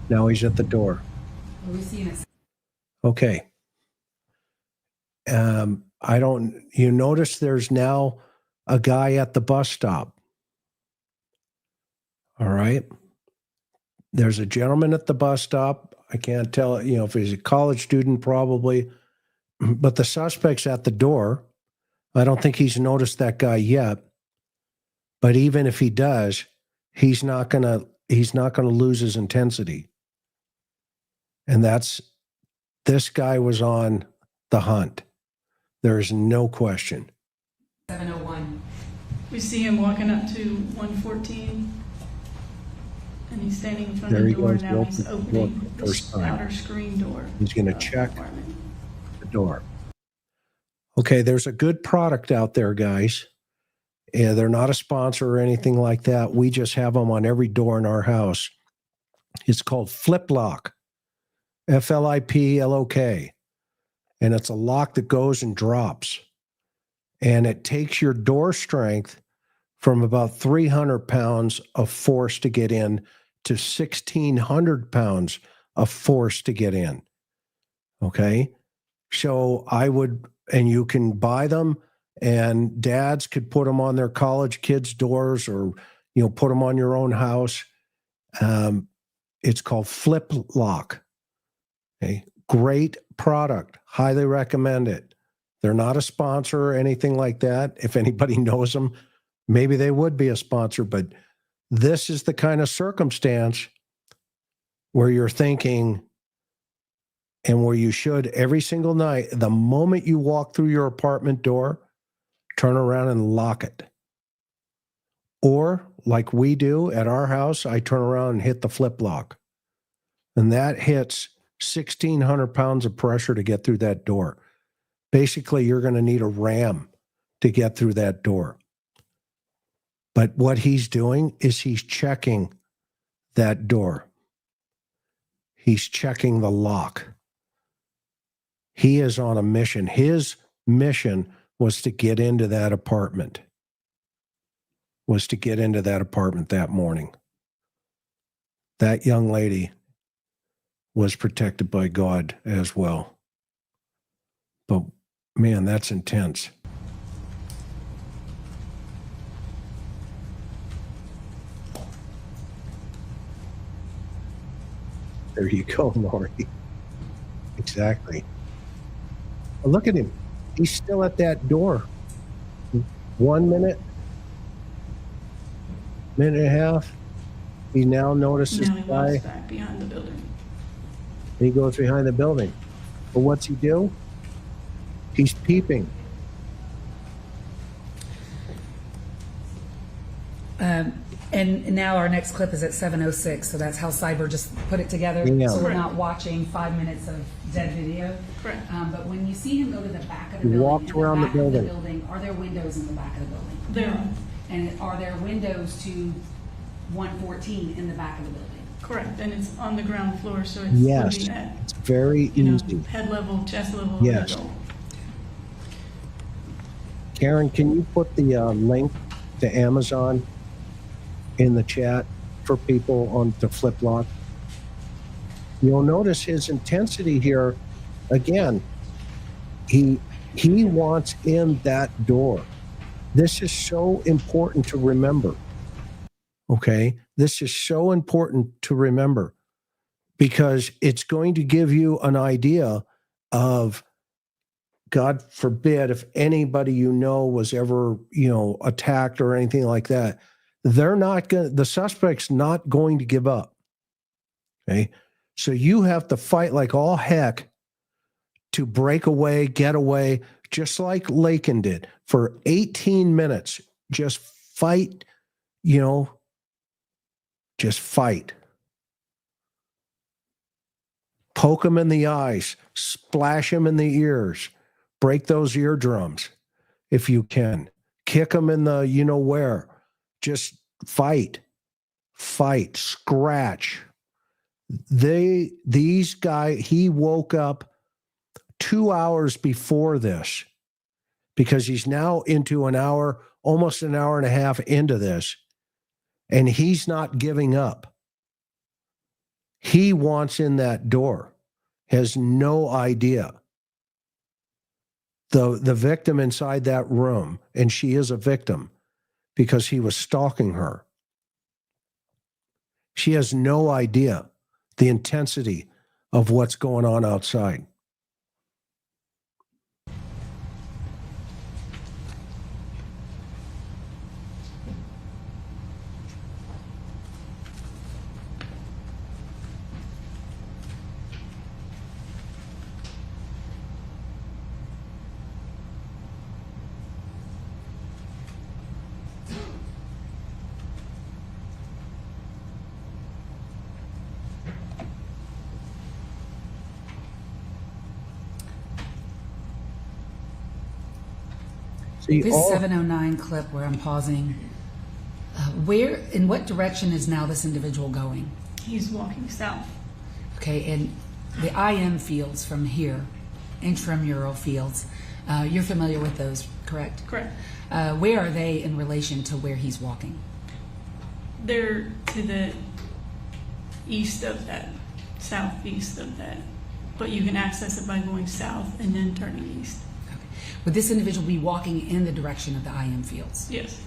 Now he's at the door. Are we seeing it? Okay. You notice there's now a guy at the bus stop. All right. There's a gentleman at the bus stop. I can't tell, if he's a college student, probably, but the suspect's at the door. I don't think he's noticed that guy yet. But even if he does, he's not gonna lose his intensity. And this guy was on the hunt. There is no question. 701. We see him walking up to 114, and he's standing in front There of he the door. goes, Now he's the opening the first time. outer screen door. He's going to of the check apartment. the door. Okay, there's a good product out there, guys. Yeah, they're not a sponsor or anything like that. We just have them on every door in our house. It's called Flip Lock, FLIPLOK. And it's a lock that goes and drops. And it takes your door strength from about 300 pounds of force to get in to 1,600 pounds of force to get in. Okay. So I would, and you can buy them, and dads could put them on their college kids' doors, or, you know, put them on your own house. It's called Flip Lock. Okay. Great product. Highly recommend it. They're not a sponsor or anything like that. If anybody knows them, maybe they would be a sponsor, but this is the kind of circumstance where you're thinking, and where you should every single night, the moment you walk through your apartment door, turn around and lock it. Or like we do at our house, I turn around and hit the flip lock. And that hits 1,600 pounds of pressure to get through that door. Basically, you're going to need a ram to get through that door. But what he's doing is he's checking that door. He's checking the lock. He is on a mission. His mission was to get into that apartment. That morning. That young lady was protected by God as well. But man, that's intense. There you go, Lori. Exactly. Look at him. He's still at that door. 1 minute, minute and a half. He now notices Now the he walks guy. back behind the building. And he goes behind the building. But what's he do? He's peeping. And now our next clip is at 7:06, so that's how Cyber just put it together. Yeah. So we're Correct. not watching 5 minutes of dead video. Correct. But when you see him go to the back of the He building, walked around the back of building. building, are there windows in the back of the building? There are. And are there windows to 114 in the back of the building? Correct, and it's on the ground floor, so it's Yes. looking at, It's very you know, easy. head level, chest level. Yes. middle. Karen, can you put the link to Amazon in the chat for people on the Flip Lock? You'll notice his intensity here. Again, he wants in that door. This is so important to remember. Okay? This is so important to remember because it's going to give you an idea of, God forbid, if anybody you know was ever, attacked or anything like that, the suspect's not going to give up. Okay. So you have to fight like all heck to break away, get away, just like Laken did for 18 minutes. Just fight, just fight. Poke him in the eyes, splash him in the ears, break those eardrums if you can. Kick him in the where. Just fight, scratch. These guys, he woke up 2 hours before this because he's now into an hour, almost an hour and a half into this, and he's not giving up. He wants in that door, has no idea. The victim inside that room, and she is a victim because he was stalking her. She has no idea the intensity of what's going on outside. See, This 7:09 clip where I'm pausing, in what direction is now this individual going? He's walking south. Okay, and the IM fields from here, intramural fields, you're familiar with those, correct? Correct. Where are they in relation to where he's walking? They're to the east of that, southeast of that. But you can access it by going south and then turning east. Okay. Would this individual be walking in the direction of the IM fields? Yes.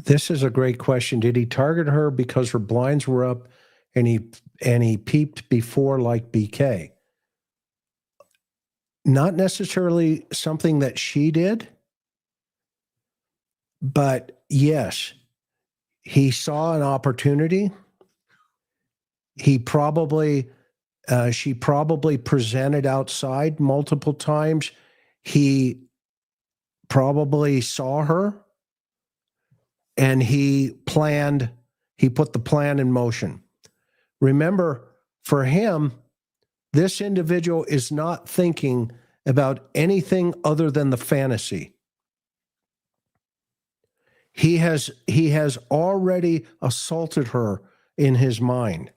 This is a great question. Did he target her because her blinds were up and he peeped before like BK? Not necessarily something that she did, but yes, he saw an opportunity. She probably presented outside multiple times. He probably saw her. And he put the plan in motion. Remember, for him, this individual is not thinking about anything other than the fantasy. He has already assaulted her in his mind.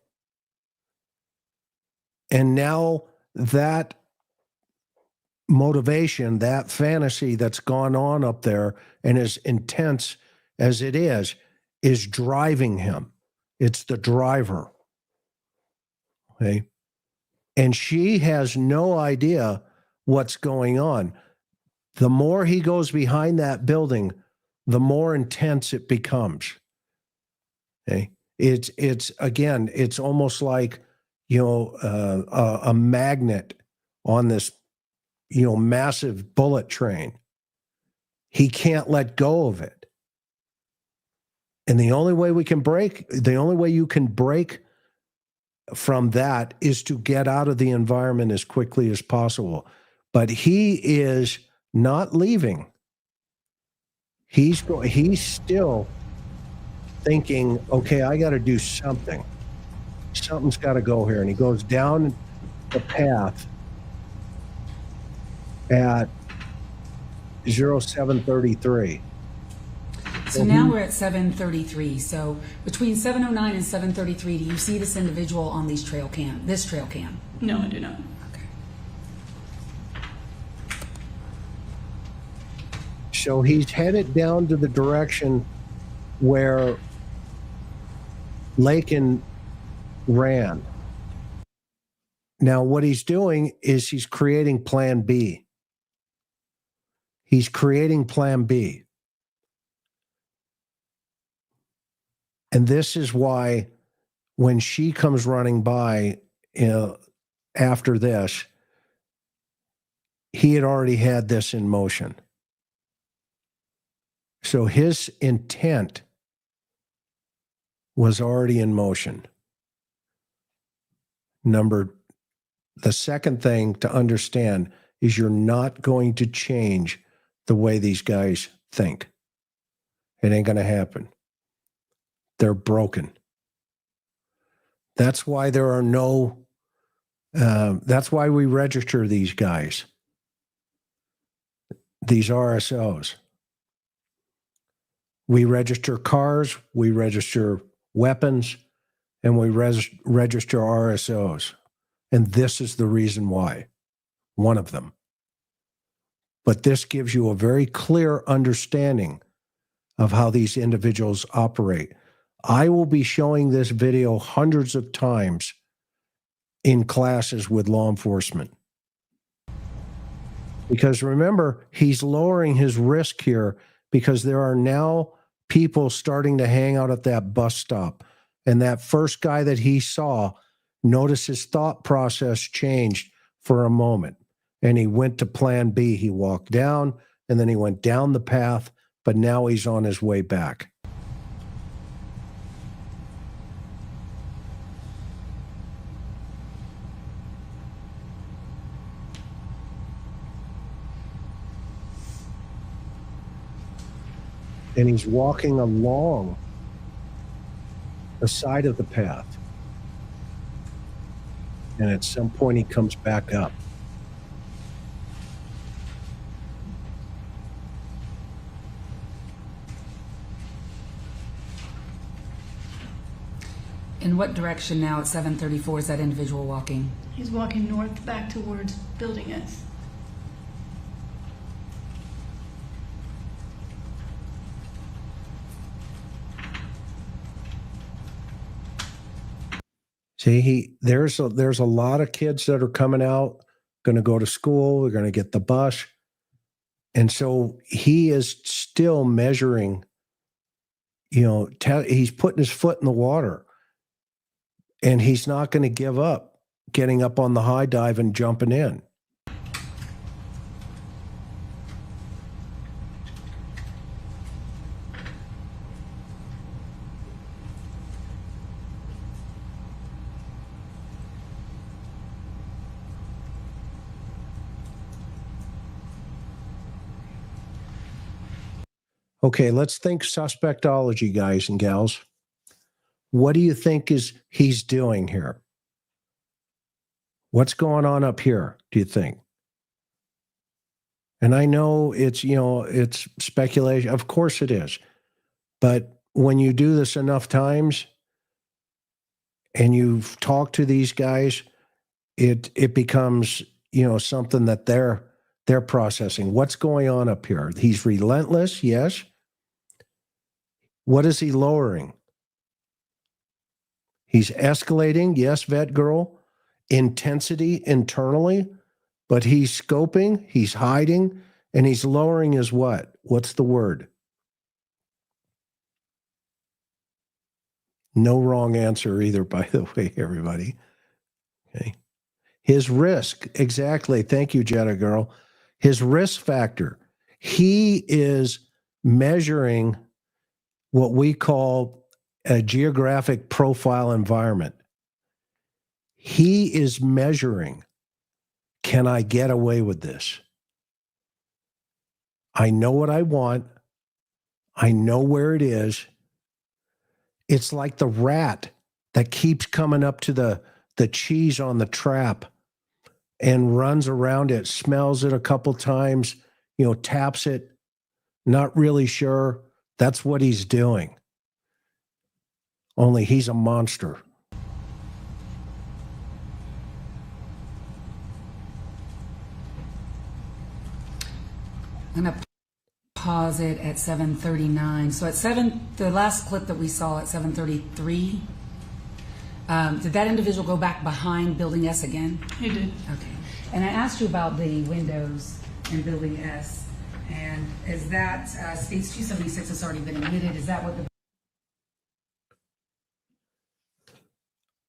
And now that motivation, that fantasy that's gone on up there and as intense as it is driving him. It's the driver. Okay. And she has no idea what's going on. The more he goes behind that building, the more intense it becomes. Okay. It's again, it's almost like, a magnet on this, massive bullet train. He can't let go of it. And the only way you can break from that is to get out of the environment as quickly as possible. But he is not leaving. He's still thinking, okay, I got to do something. Something's got to go here. And he goes down the path at 0733. So now we're at 7:33. So between 7:09 and 7:33, do you see this individual on this trail cam? No, I do not. Okay. So he's headed down to the direction where Laken ran. Now, what he's doing is he's creating Plan B. He's creating Plan B. And this is why when she comes running by after this, he had already had this in motion. So his intent was already in motion. The second thing to understand is you're not going to change the way these guys think. It ain't going to happen. They're broken. That's why there are that's why we register these guys, these RSOs. We register cars, we register weapons, and we register RSOs. And this is the reason why, one of them. But this gives you a very clear understanding of how these individuals operate. I will be showing this video hundreds of times in classes with law enforcement. Because remember, he's lowering his risk here because there are now people starting to hang out at that bus stop. And that first guy that he saw, notice his thought process changed for a moment. And he went to Plan B. He walked down and then he went down the path, but now he's on his way back. and he's walking along the side of the path. And at some point, he comes back up. In what direction now at 7:34 is that individual walking? He's walking north back towards Building S. See, there's a lot of kids that are coming out, going to go to school. They're going to get the bus, and so he is still measuring. He's putting his foot in the water, and he's not going to give up getting up on the high dive and jumping in. Okay, let's think suspectology, guys and gals. What do you think he's doing here? What's going on up here, do you think? And I know it's speculation. Of course it is. But when you do this enough times and you've talked to these guys, it becomes, something that they're processing. What's going on up here? He's relentless, yes. What is he lowering? He's escalating, yes, vet girl. Intensity internally, but he's scoping, he's hiding, and he's lowering his what? What's the word? No wrong answer either, by the way, everybody. Okay. His risk, exactly. Thank you, Jetta girl. His risk factor. He is measuring what we call a geographic profile environment. He is measuring, can I get away with this? I know what I want. I know where it is. It's like the rat that keeps coming up to the cheese on the trap and runs around it, smells it a couple times, taps it, not really sure. That's what he's doing. Only he's a monster. I'm going to pause it at 7:39. So the last clip that we saw at 7:33, did that individual go back behind Building S again? He did. Okay. And I asked you about the windows in Building S, and is that States 276 has already been admitted? Is that what the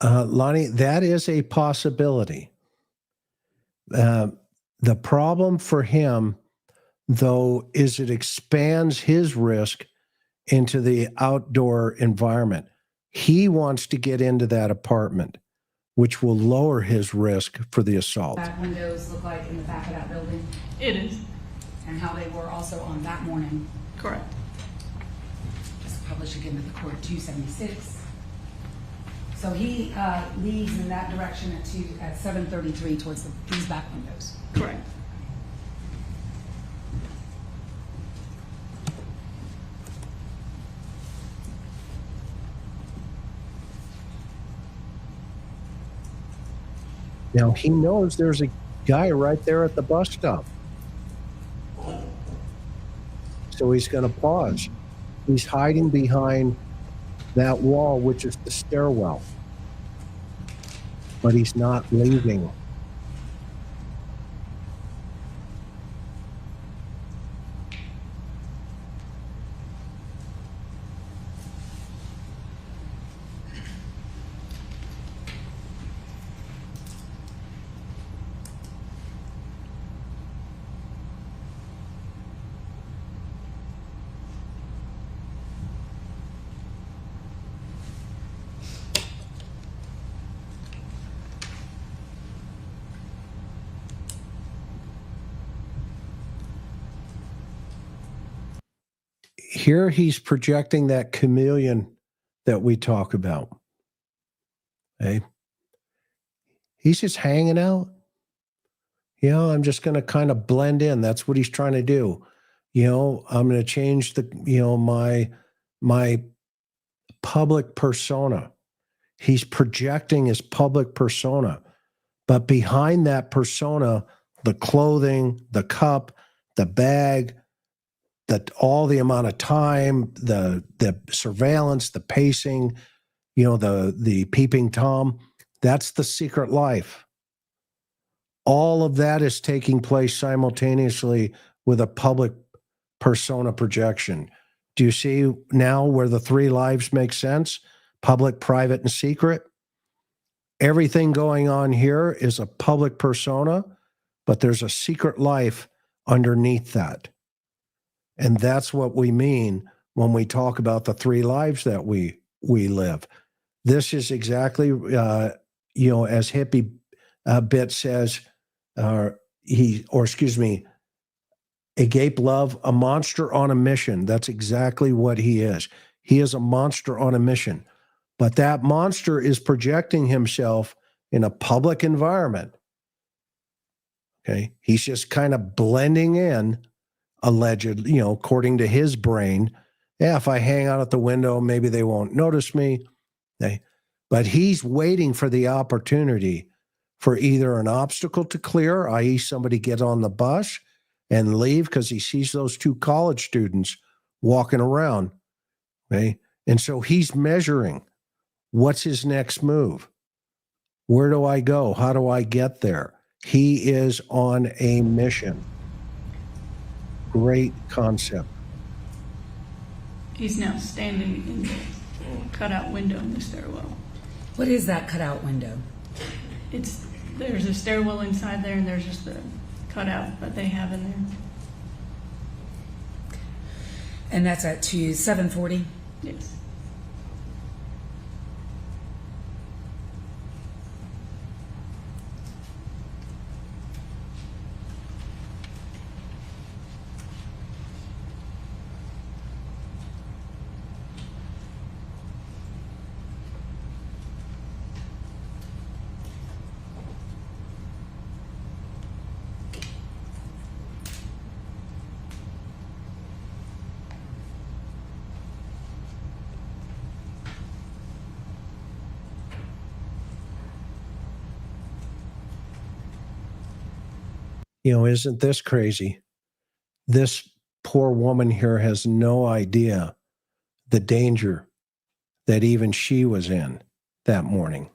Lonnie, that is a possibility. The problem for him, though, is it expands his risk into the outdoor environment. He wants to get into that apartment, which will lower his risk for the assault. back windows look like in the back of that building, It is. and how they were also on that morning? Correct. Just publish again to the court 276. So he leaves in that direction at 7:33 towards these back windows. Correct. Now, he knows there's a guy right there at the bus stop. So he's going to pause. He's hiding behind that wall, which is the stairwell. But he's not leaving. Here he's projecting that chameleon that we talk about. Okay. He's just hanging out. You know, I'm just going to kind of blend in. That's what he's trying to do. You know, I'm going to change the, you know, my public persona. He's projecting his public persona. But behind that persona, the clothing, the cup, the bag, all the amount of time, the surveillance, the pacing, you know, the peeping Tom, that's the secret life. All of that is taking place simultaneously with a public persona projection. Do you see now where the three lives make sense? Public, private, and secret. Everything going on here is a public persona, but there's a secret life underneath that. And that's what we mean when we talk about the three lives that we live. This is exactly, you know, as Hippie Bit says, Agape Love, a monster on a mission. That's exactly what he is. He is a monster on a mission. But that monster is projecting himself in a public environment. Okay. He's just kind of blending in, allegedly, you know, according to his brain. Yeah, if I hang out at the window, maybe they won't notice me. Okay. But he's waiting for the opportunity for either an obstacle to clear, i.e., somebody get on the bus and leave because he sees those two college students walking around. Okay. And so he's measuring what's his next move. Where do I go? How do I get there? He is on a mission. Great concept. He's now standing in the cutout window in the stairwell. What is that cutout window? There's a stairwell inside there, and there's just the cutout that they have in there. And that's at 740? Yes. You know, isn't this crazy? This poor woman here has no idea the danger that even she was in that morning.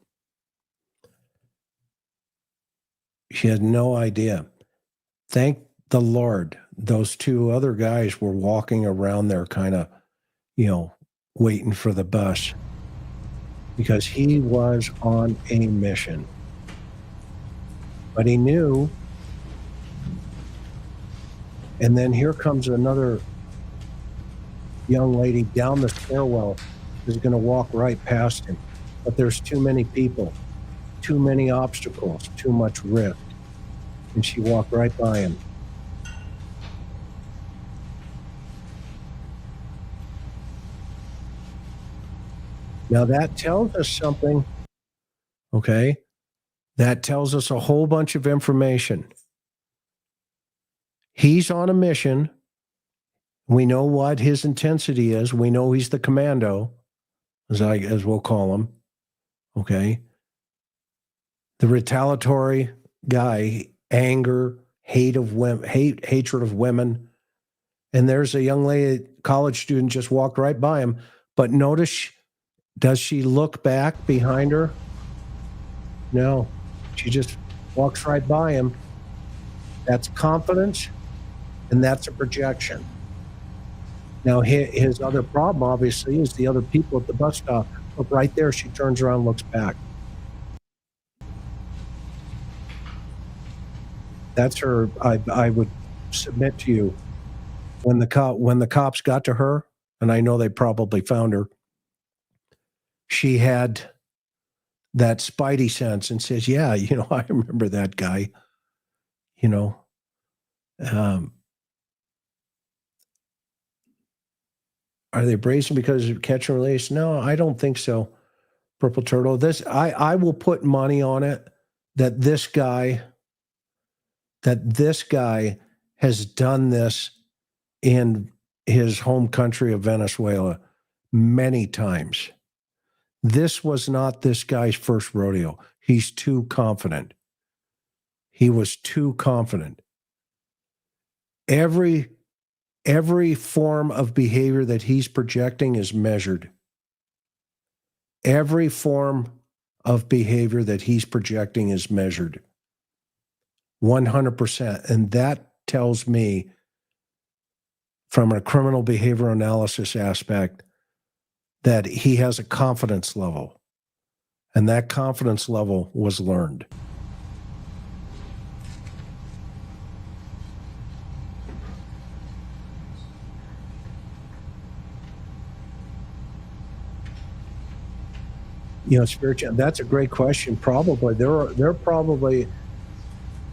She had no idea. Thank the Lord, those two other guys were walking around there kind of, you know, waiting for the bus because he was on a mission. But he knew. And then here comes another young lady down the stairwell who's going to walk right past him. But there's too many people, too many obstacles, too much risk. And she walked right by him. Now that tells us something, okay? That tells us a whole bunch of information. He's on a mission. We know what his intensity is. We know he's the commando, as we'll call him. Okay. The retaliatory guy, anger, hatred of women. And there's a young lady, college student, just walked right by him. But notice, does she look back behind her? No. She just walks right by him. That's confidence. And that's a projection. Now, his other problem, obviously, is the other people at the bus stop. But right there, she turns around and looks back. That's her. I would submit to you, when the cops got to her, and I know they probably found her, she had that spidey sense and says, yeah, you know, I remember that guy, you know. Are they brazen because of catch and release? No, I don't think so. Purple Turtle. I will put money on it that this guy has done this in his home country of Venezuela many times. This was not this guy's first rodeo. He's too confident. He was too confident. Every form of behavior that he's projecting is measured. Every form of behavior that he's projecting is measured. 100%. And that tells me, from a criminal behavior analysis aspect, that he has a confidence level. And that confidence level was learned. Spiritual, that's a great question. Probably. They're probably,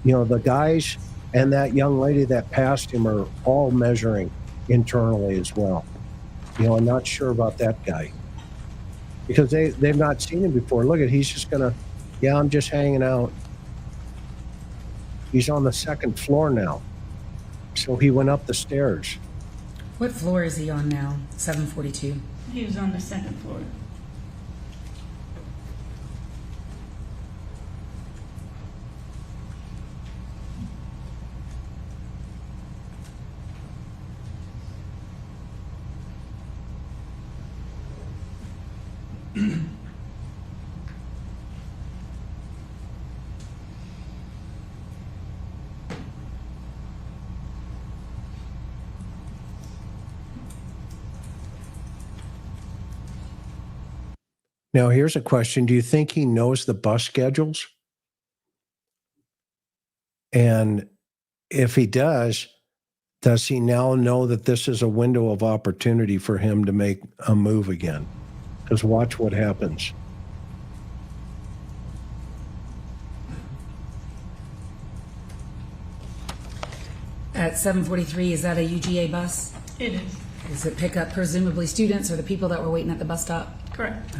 the guys and that young lady that passed him are all measuring internally as well. I'm not sure about that guy because they've not seen him before. Look he's just I'm just hanging out. He's on the second floor now. So he went up the stairs. What floor is he on now? 742. He was on the second floor. Now, here's a question. Do you think he knows the bus schedules? And if he does he now know that this is a window of opportunity for him to make a move again? Because watch what happens. At 743, is that a UGA bus? It is. Does it pick up presumably students or the people that were waiting at the bus stop? Correct.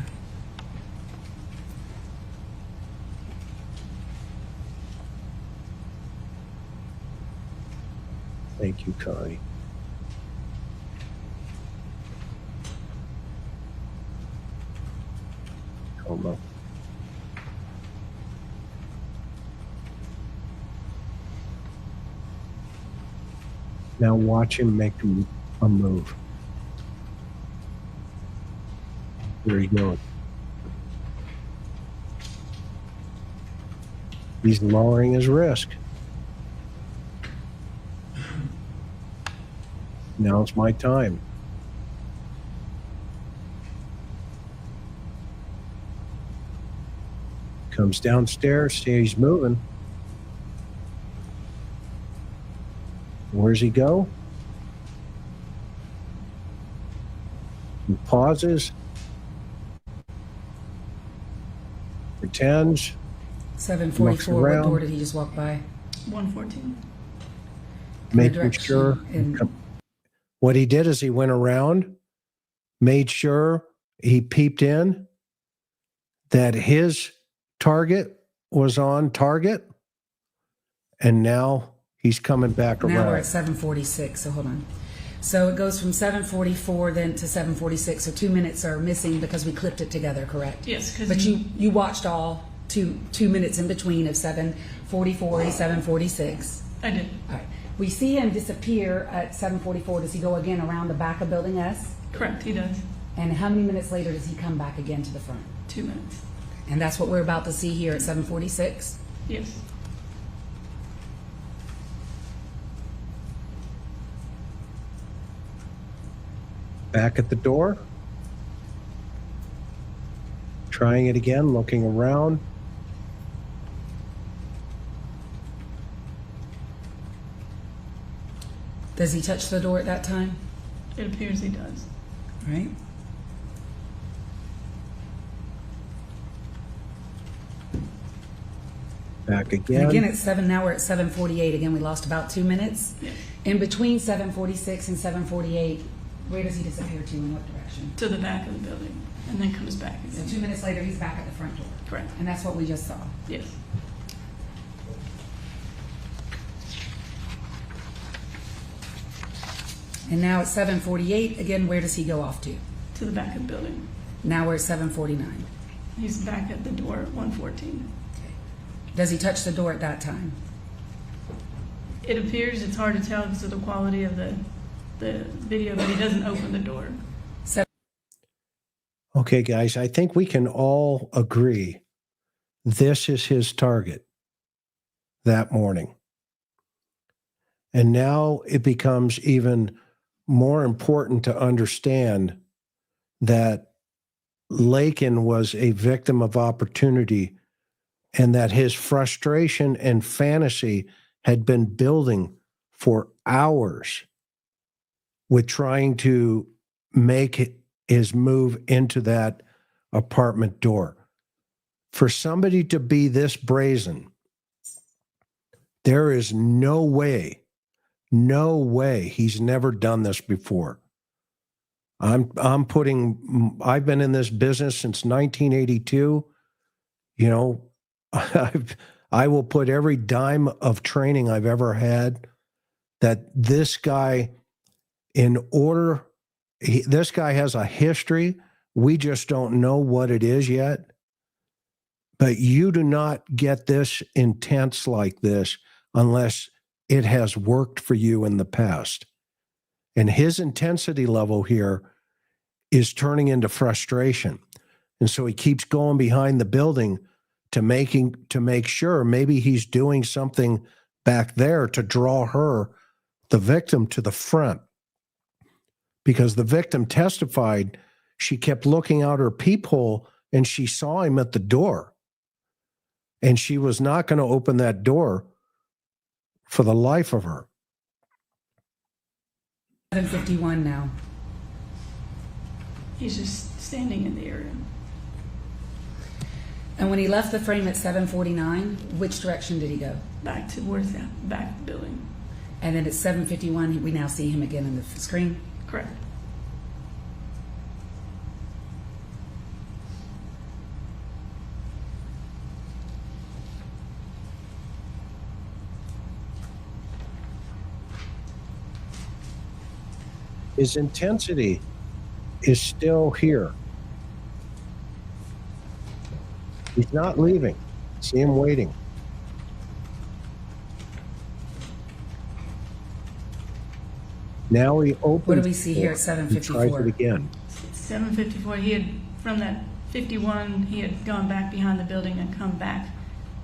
Thank you, Connie. Coma. Now watch him make a move. Where he going? He's lowering his risk. Now it's my time. Comes downstairs, see he's moving. Where's he go? He pauses. Pretends. 744, what around. door did he just walk by? 114. Making direction sure. and- What he did is he went around, made sure he peeped in that his target was on target, and now he's coming back around. Now we're at 746, so hold on. So it goes from 744 then to 746, so 2 minutes are missing because we clipped it together, correct? Yes, because But you watched all two minutes in between of 744 to 746. I did. All right. We see him disappear at 744. Does he go again around the back of Building S? Correct, he does. And how many minutes later does he come back again to the front? 2 minutes. And that's what we're about to see here at 746. Yes. Back at the door. Trying it again, looking around. Does he touch the door at that time? It appears he does. All right. Back And again. again, it's 7. Now we're at 748. Again, we lost about 2 minutes. Yes. In between 746 and 748, Where does he disappear to, in what direction? To the back of the building, and then comes back So again. 2 minutes later, he's back at the front door. Correct. And that's what we just saw. Yes. And now at 7:48, again, where does he go off to? To the back of the building. Now we're at 7:49. He's back at the door at 114. Does he touch the door at that time? It appears, it's hard to tell because of the quality of the video, but he doesn't open the door. Okay, guys, I think we can all agree this is his target that morning. And now it becomes even more important to understand that Laken was a victim of opportunity and that his frustration and fantasy had been building for hours with trying to make his move into that apartment door. For somebody to be this brazen, there is no way he's never done this before. I've been in this business since 1982. You know, I will put every dime of training I've ever had that this guy, this guy has a history. We just don't know what it is yet. But you do not get this intense like this unless it has worked for you in the past. And his intensity level here is turning into frustration. And so he keeps going behind the building to make sure maybe he's doing something back there to draw the victim, to the front. Because the victim testified, she kept looking out her peephole and she saw him at the door. And she was not going to open that door for the life of her. 7:51 now. He's just standing in the area. And when he left the frame at 7:49, which direction did he go? Back towards the back of the building. And then at 7:51, we now see him again on the screen. Correct. His intensity is still here. He's not leaving. See him waiting. Now he opens. What do we see here at the door and tries 7:54? it again. 7:54. He had, from that 51, he had gone back behind the building and come back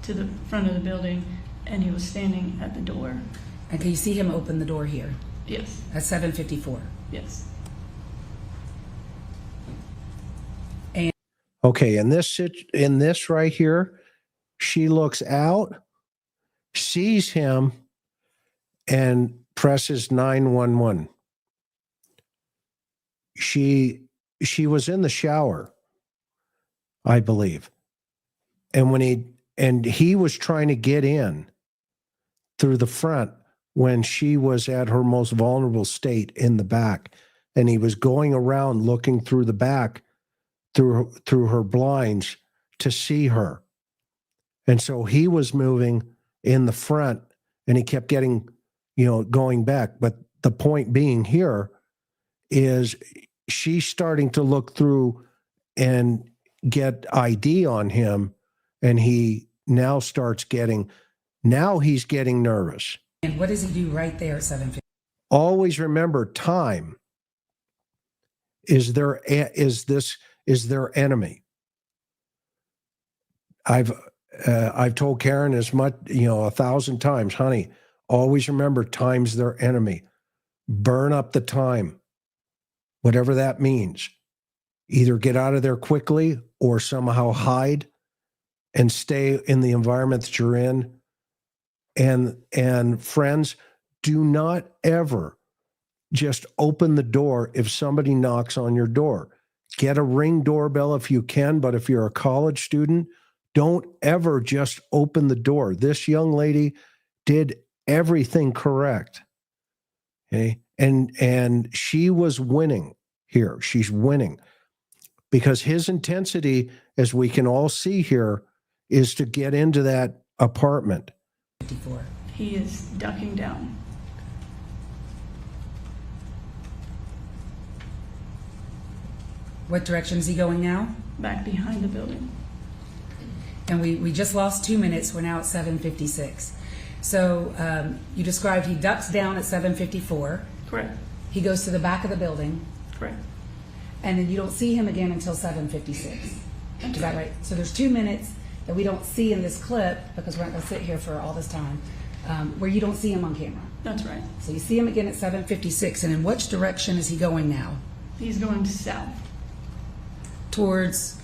to the front of the building, and he was standing at the door. And can you see him open the door here Yes. at 7:54? Yes. Okay, in this right here, she looks out, sees him, and presses 911. She was in the shower, I believe. And he was trying to get in through the front when she was at her most vulnerable state in the back. And he was going around looking through the back through her blinds to see her. And so he was moving in the front and he kept getting, going back. But the point being here is she's starting to look through and get ID on him. And he now he's getting nervous. And what does he do right there at 7:50? Always remember, time is their enemy. I've told Karen as much, 1,000 times, honey, always remember time's their enemy. Burn up the time, whatever that means. Either get out of there quickly or somehow hide and stay in the environment that you're in. And friends, do not ever just open the door if somebody knocks on your door. Get a Ring doorbell if you can, but if you're a college student, don't ever just open the door. This young lady did everything correct. Okay? And she was winning here. She's winning because his intensity, as we can all see here, is to get into that apartment. 54. He is ducking down. What direction is he going now? Back behind the building. And we just lost 2 minutes. We're now at 7:56. So you described he ducks down at 7:54. Correct. He goes to the back of the building, Correct. and then you don't see him again until 7:56. Is that right? So there's 2 minutes that we don't see in this clip, because we're not going to sit here for all this time, where you don't see him on camera. That's right. So you see him again at 7:56, and in which direction is he going now? He's going south, Towards,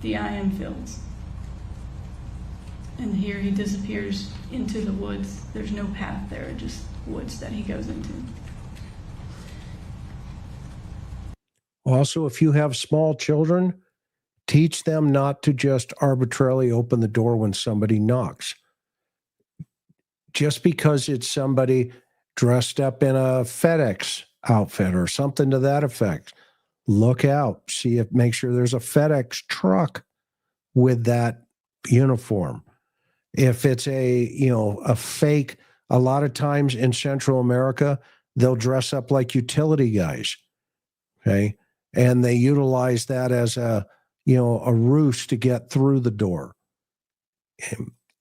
the IM fields. And here he disappears into the woods. There's no path there, just woods that he goes into. Also, if you have small children, teach them not to just arbitrarily open the door when somebody knocks. Just because it's somebody dressed up in a FedEx outfit or something to that effect, look out. Make sure there's a FedEx truck with that uniform. If it's a fake, a lot of times in Central America, they'll dress up like utility guys. Okay. And they utilize that as a ruse to get through the door.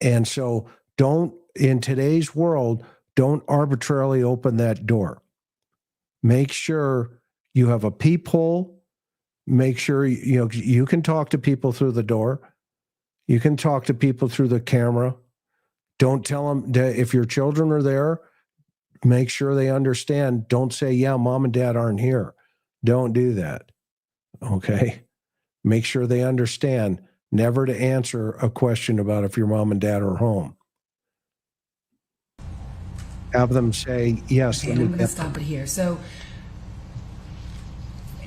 And so in today's world, don't arbitrarily open that door. Make sure you have a peephole. Make sure you can talk to people through the door. You can talk to people through the camera. Don't tell them that if your children are there, make sure they understand. Don't say, yeah, mom and dad aren't here. Don't do that. Okay. Make sure they understand never to answer a question about if your mom and dad are home. Have them say, yes. okay, I'm going to stop it here. So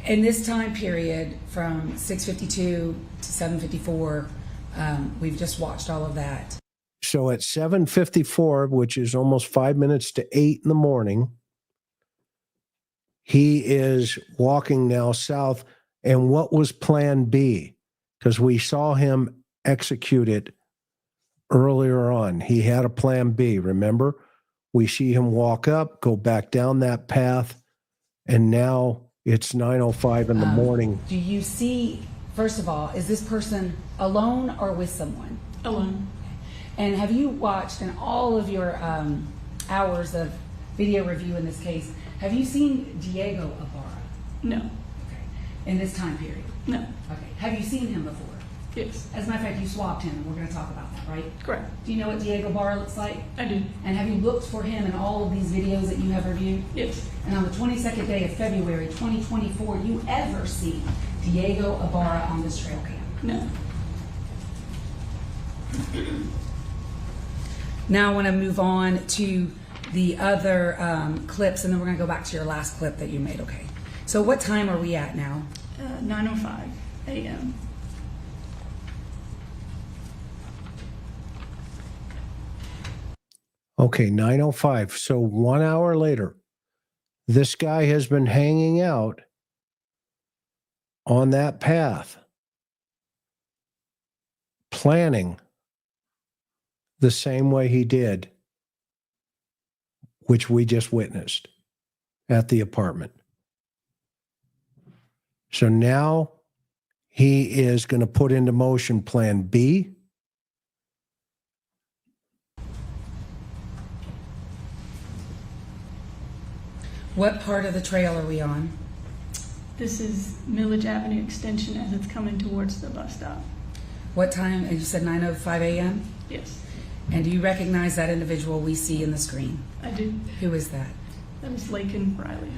in this time period from 6:52 to 7:54, we've just watched all of that. So at 7:54, which is almost 5 minutes to 8 in the morning, he is walking now south. And what was plan B? Because we saw him execute it earlier on. He had a plan B, remember? We see him walk up, go back down that path, and now it's 9:05 in the morning. Do you see, first of all, is this person alone or with someone? Alone. And have you watched in all of your hours of video review in this case, have you seen Diego Ibarra? No. Okay. In this time period? No. Okay. Have you seen him before? Yes. As a matter of fact, you swapped him, and we're going to talk about that, right? Correct. Do you know what Diego Ibarra looks like? I do. And have you looked for him in all of these videos that you have reviewed? Yes. And on the 22nd day of February 2024, you ever see Diego Ibarra on this trail cam? No. Now I want to move on to the other clips, and then we're going to go back to your last clip that you made, okay? So what time are we at now? 9:05 a.m. Okay, 9:05. So 1 hour later, this guy has been hanging out on that path, planning the same way he did, which we just witnessed at the apartment. So now he is going to put into motion plan B. What part of the trail are we on? This is Millage Avenue Extension as it's coming towards the bus stop. What time? And you said 9:05 a.m.? Yes. And do you recognize that individual we see in the screen? I do. Who is that? That is Laken Riley.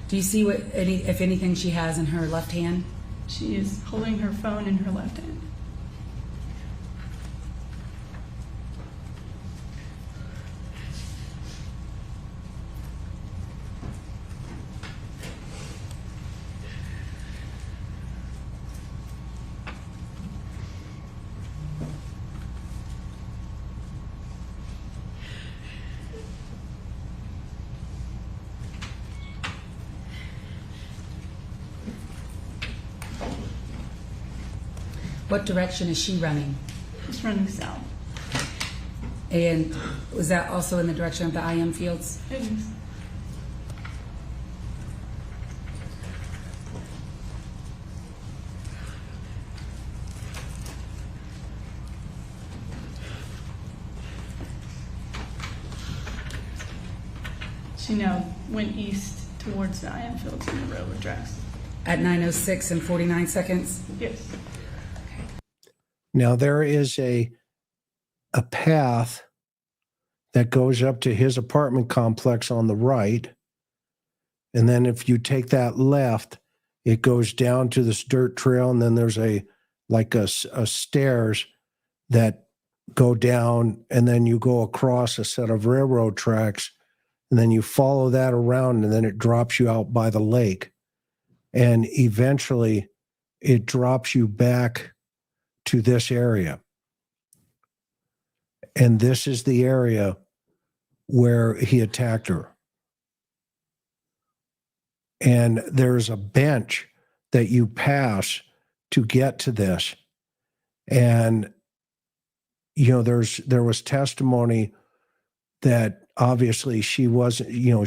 Do you see if anything she has in her left hand? She is holding her phone in her left hand. What direction is she running? It's running south. And was that also in the direction of the IM fields? It is. She now went east towards the IM fields and the railroad tracks. At 9:06 and 49 seconds? Yes. Now there is a path that goes up to his apartment complex on the right. And then if you take that left, it goes down to this dirt trail, and then there's a stairs that go down, and then you go across a set of railroad tracks, and then you follow that around, and then it drops you out by the lake. And eventually it drops you back to this area. And this is the area where he attacked her. And there's a bench that you pass to get to this. And, you know, there was testimony that obviously she wasn't, you know,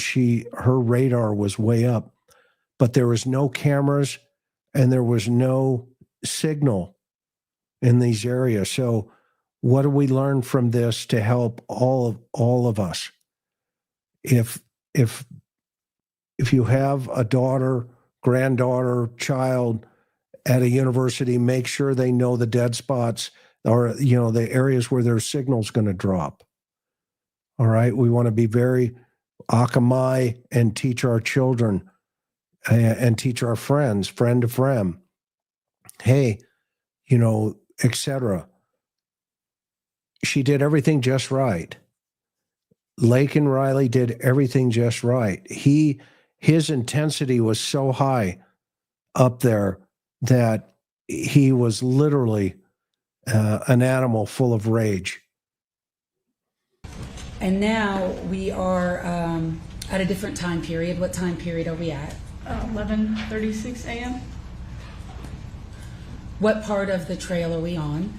her radar was way up, but there was no cameras and there was no signal in these areas. So what do we learn from this to help all of us? If you have a daughter, granddaughter, child at a university, make sure they know the dead spots or, you know, the areas where their signal's going to drop. All right. We want to be very akamai and teach our children and teach our friends, friend to friend, hey, you know, etc. She did everything just right. Laken Riley did everything just right. His intensity was so high up there that he was literally an animal full of rage. And now we are at a different time period. What time period are we at? 11:36 a.m. What part of the trail are we on?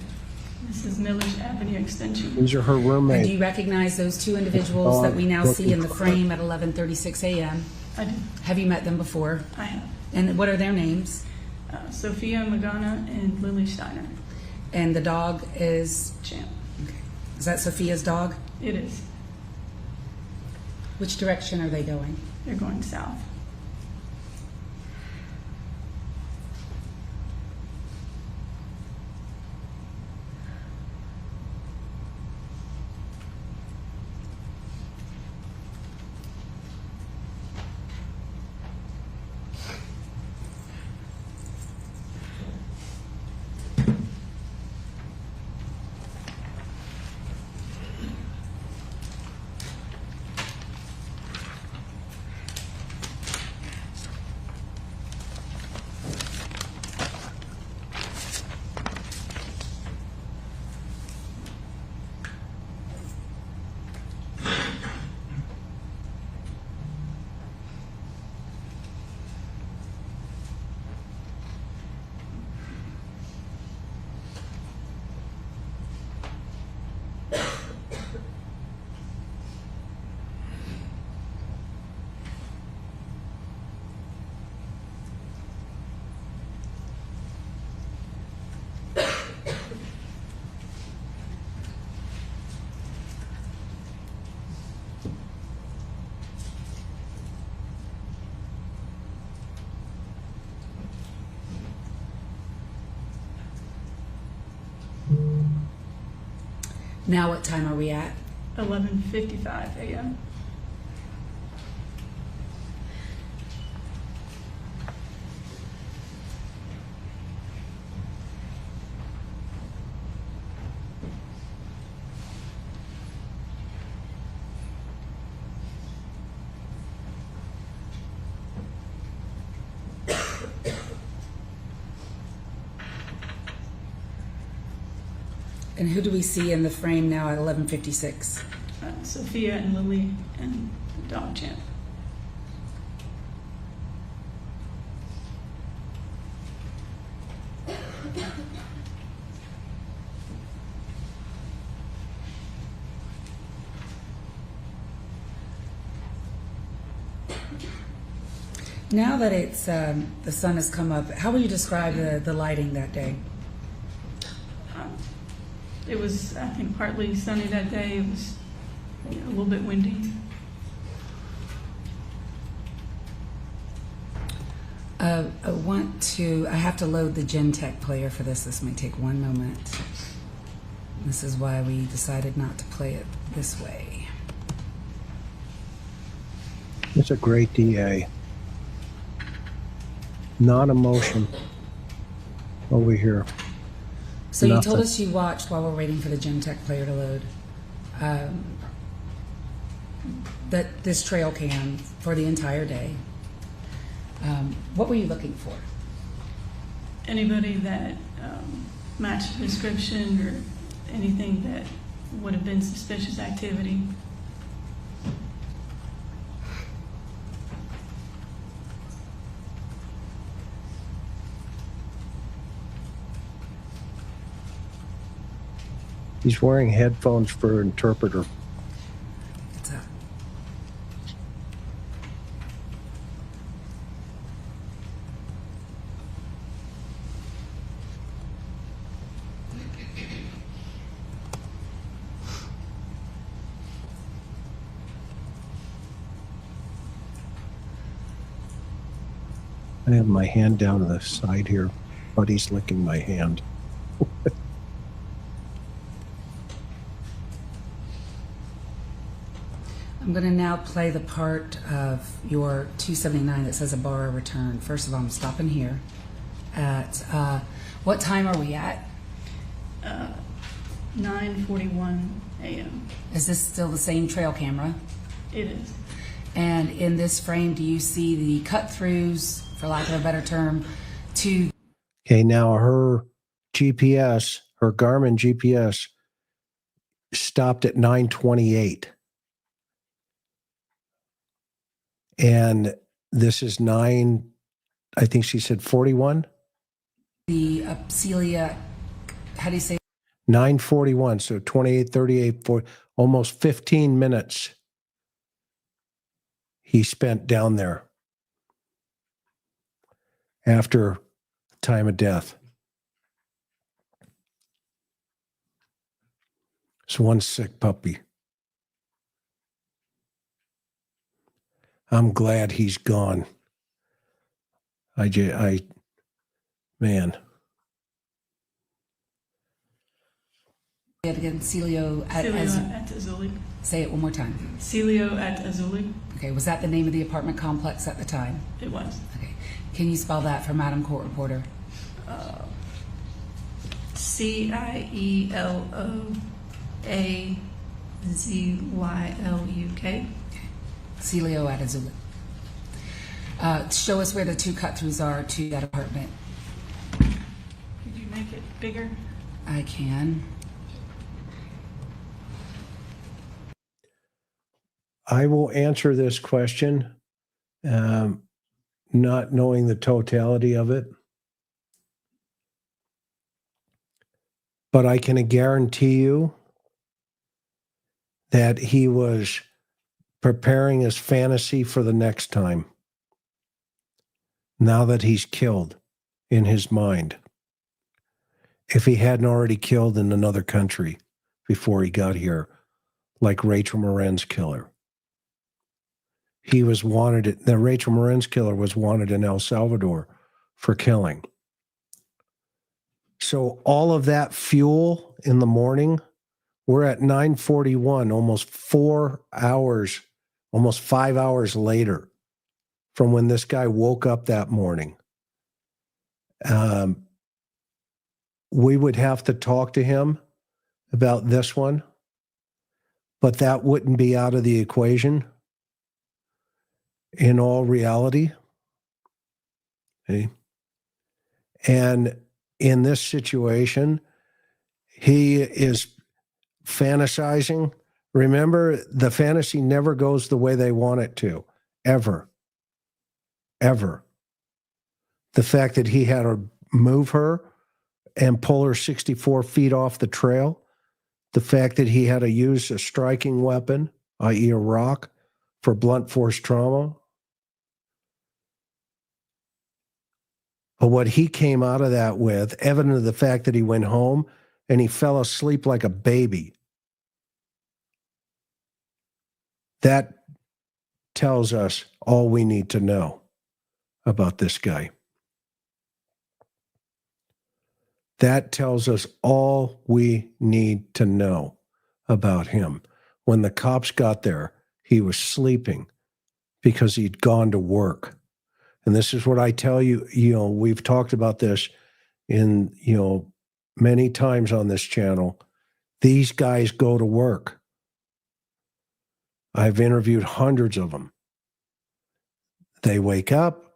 This is Milledge Avenue Extension. These are her And do roommates. you recognize those two individuals that we now see in the frame at 11:36 a.m.? I do. Have you met them before? I have. And what are their names? Sophia Magana and Lily Steiner. And the dog is? Champ. Okay. Is that Sophia's dog? It is. Which direction are they going? They're going south. Now what time are we at? 11:55 a.m. And who do we see in the frame now at 11:56? Sophia and Lily and the dog Champ. Now that it's the sun has come up, how would you describe the lighting that day? It was, I think, partly sunny that day. It was a little bit windy. I have to load the Gen-Tech player for this. This may take one moment. This is why we decided not to play it this way. It's a great DA. Non-emotion over here. So you told Nothing. us you watched while we're waiting for the Gen-Tech player to load. That this trail cam for the entire day. What were you looking for? Anybody that matched the description or anything that would have been suspicious activity. He's wearing headphones for interpreter. It's a I have my hand down the side here. Buddy's licking my hand. I'm going to now play the part of your 279 that says Ibarra return. First of all, I'm stopping here. At what time are we at? 9:41 a.m. Is this still the same trail camera? It is. And in this frame, do you see the cut-throughs, for lack of a better term, to Okay, now her GPS, her Garmin GPS, stopped at 9:28. And this is I think she said 41? the Celia, how do you say? 9:41, so 28, 38, 40, almost 15 minutes he spent down there after time of death. It's one sick puppy. I'm glad he's gone. Man. Say it again, Celio at Celio at Azuli. say it one more time. Celio at Azuli. Okay, was that the name of the apartment complex at the time? It was. Okay. Can you spell that for Madam Court Reporter? CIELOAZYLUK. Celio at Azula. Show us where the two cut-throughs are to that apartment. Could you make it bigger? I can. I will answer this question, not knowing the totality of it. But I can guarantee you that he was preparing his fantasy for the next time. Now that he's killed in his mind. If he hadn't already killed in another country before he got here, like Rachel Moran's killer. He was wanted, the Rachel Moran's killer was wanted in El Salvador for killing. So all of that fuel in the morning, we're at 9:41, almost 4 hours, almost 5 hours later from when this guy woke up that morning. We would have to talk to him about this one, but that wouldn't be out of the equation in all reality. Okay. And in this situation, he is fantasizing. Remember, the fantasy never goes the way they want it to, ever. Ever. The fact that he had to move her and pull her 64 feet off the trail, the fact that he had to use a striking weapon, i.e. a rock, for blunt force trauma. But what he came out of that with, evident of the fact that he went home and he fell asleep like a baby, that tells us all we need to know about this guy. That tells us all we need to know about him. When the cops got there, he was sleeping because he'd gone to work. And this is what I tell you, we've talked about this in, many times on this channel. These guys go to work. I've interviewed hundreds of them. They wake up,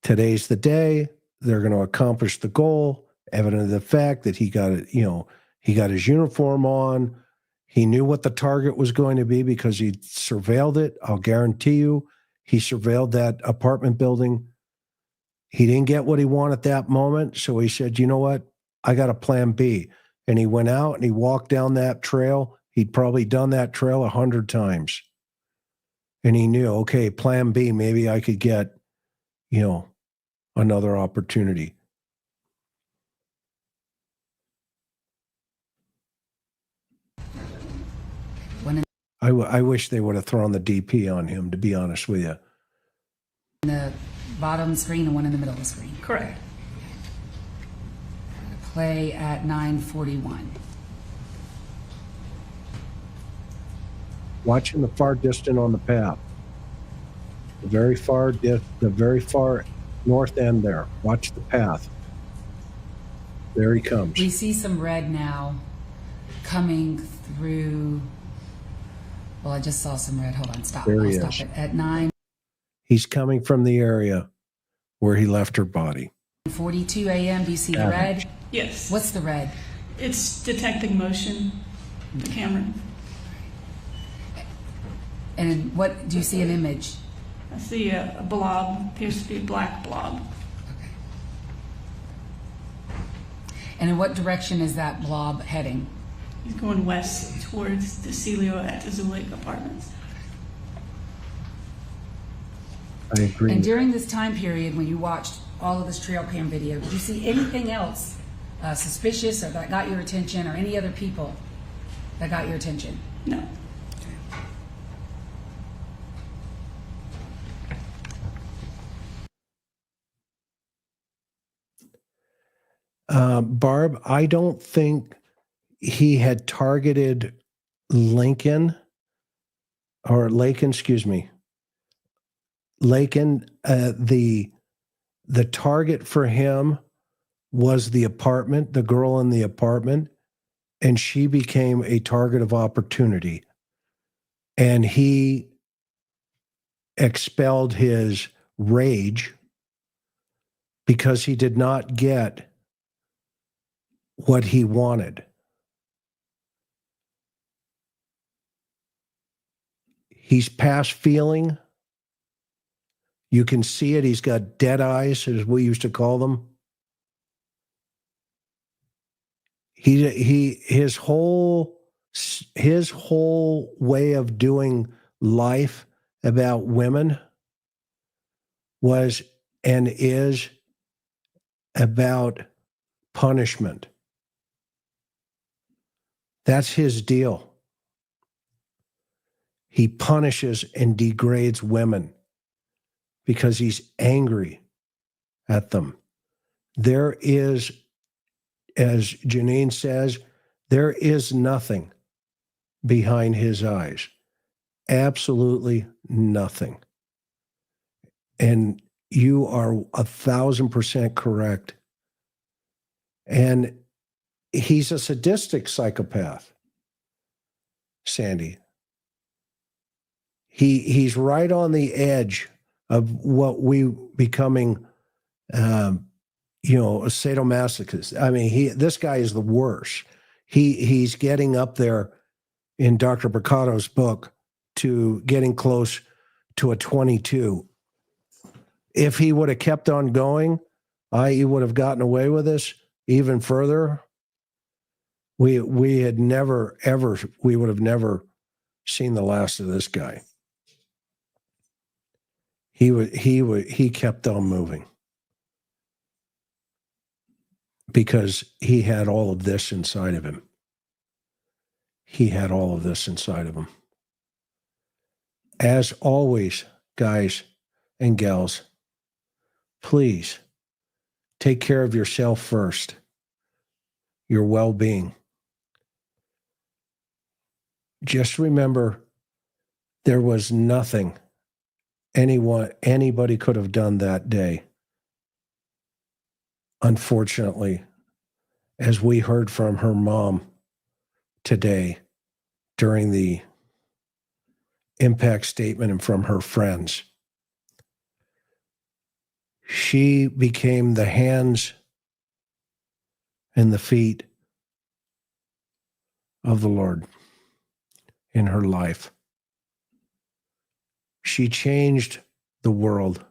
today's the day, they're going to accomplish the goal, evident of the fact that he got his uniform on. He knew what the target was going to be because he surveilled it. I'll guarantee you, he surveilled that apartment building. He didn't get what he wanted at that moment, so he said, you know what? I got a plan B. And he went out and he walked down that trail. He'd probably done that trail 100 times. And he knew, okay, plan B, maybe I could get, another opportunity. I wish they would have thrown the DP on him, to be honest with you. The bottom screen and one in the middle of the screen. Correct. Play at 9:41. Watching the far distant on the path. The very far north end there. Watch the path. There he comes. We see some red now coming through. Well, I just saw some red. Hold on, stop. There I'll he stop is. it at 9:42 He's coming from the area where he left her body. a.m. Do you see the Yeah. red? Yes. What's the red? It's detecting motion, the camera. And what do you see an image? I see a blob, appears to be a black blob. And in what direction is that blob heading? He's going west towards the Celio at the Zulik Apartments. I agree. And during this time period, when you watched all of this trail cam video, did you see anything else suspicious or that got your attention, or any other people that got your attention? No. Barb, I don't think he had targeted Laken, excuse me. Laken, the target for him was the apartment, the girl in the apartment, and she became a target of opportunity. And he expelled his rage because he did not get what he wanted. He's past feeling. You can see it. He's got dead eyes, as we used to call them. His whole way of doing life about women was and is about punishment. That's his deal. He punishes and degrades women because he's angry at them. There is, as Janine says, there is nothing behind his eyes. Absolutely nothing. And you are 1,000% correct. And he's a sadistic psychopath, Sandy. He's right on the edge of what we becoming, a sadomasochist. I mean, this guy is the worst. He's getting up there in Dr. Bricato's book to getting close to a 22. If he would have kept on going, he would have gotten away with this even further. We would have never seen the last of this guy. He kept on moving. because he had all of this inside of him. He had all of this inside of him. As always, guys and gals, please take care of yourself first, your well-being. Just remember, there was nothing anybody could have done that day. Unfortunately, as we heard from her mom today during the impact statement and from her friends, she became the hands and the feet of the Lord in her life. She changed the world,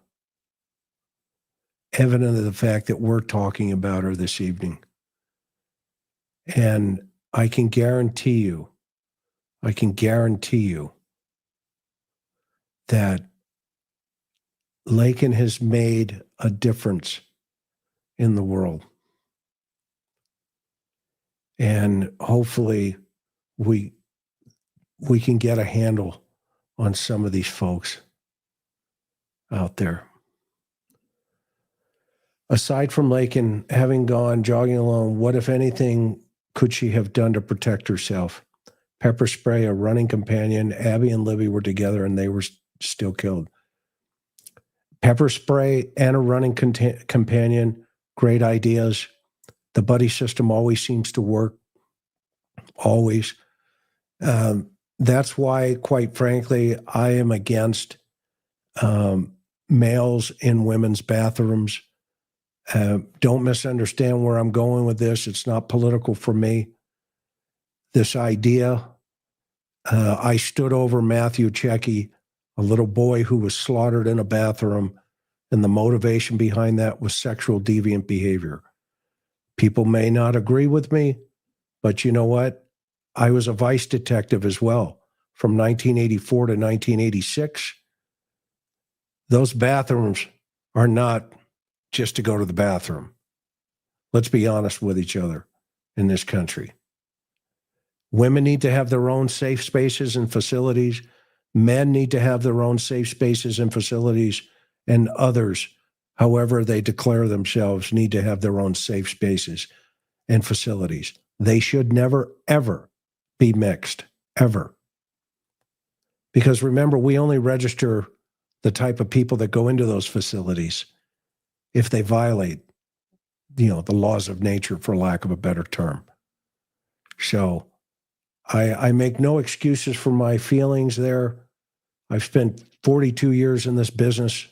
evident of the fact that we're talking about her this evening. And I can guarantee you that Laken has made a difference in the world. And hopefully we can get a handle on some of these folks out there. Aside from Laken having gone jogging alone, what, if anything, could she have done to protect herself? Pepper spray, a running companion. Abby and Libby were together and they were still killed. Pepper spray and a running companion, great ideas. The buddy system always seems to work. Always. That's why, quite frankly, I am against males in women's bathrooms. Don't misunderstand where I'm going with this. It's not political for me. This idea, I stood over Matthew Checky, a little boy who was slaughtered in a bathroom, and the motivation behind that was sexual deviant behavior. People may not agree with me, but you know what? I was a vice detective as well from 1984 to 1986. Those bathrooms are not just to go to the bathroom. Let's be honest with each other in this country. Women need to have their own safe spaces and facilities. Men need to have their own safe spaces and facilities, and others, however they declare themselves, need to have their own safe spaces and facilities. They should never, ever be mixed, ever. Because remember, we only register the type of people that go into those facilities if they violate, the laws of nature, for lack of a better term. So I make no excuses for my feelings there. I've spent 42 years in this business,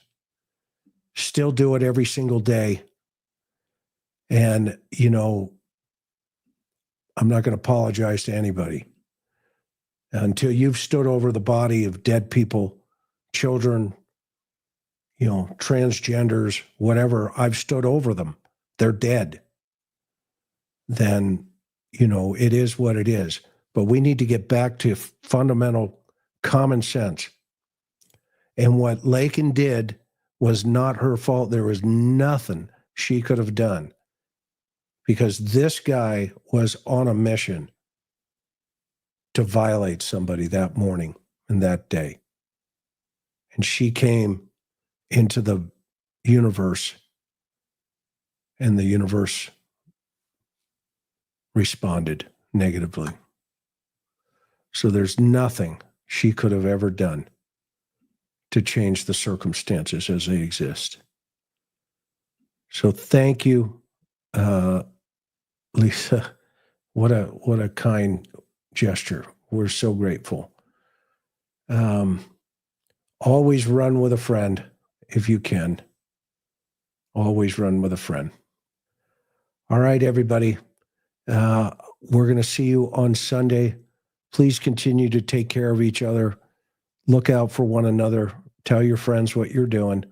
still do it every single day. And, I'm not going to apologize to anybody. Until you've stood over the body of dead people, children, transgenders, whatever, I've stood over them. They're dead. Then, it is what it is. But we need to get back to fundamental common sense. And what Laken did was not her fault. There was nothing she could have done, because this guy was on a mission to violate somebody that morning and that day. And she came into the universe, and the universe responded negatively. So there's nothing she could have ever done to change the circumstances as they exist. So thank you, Lisa. What a kind gesture. We're so grateful. Always run with a friend if you can. Always run with a friend. All right, everybody. We're going to see you on Sunday. Please continue to take care of each other. Look out for one another. Tell your friends what you're doing.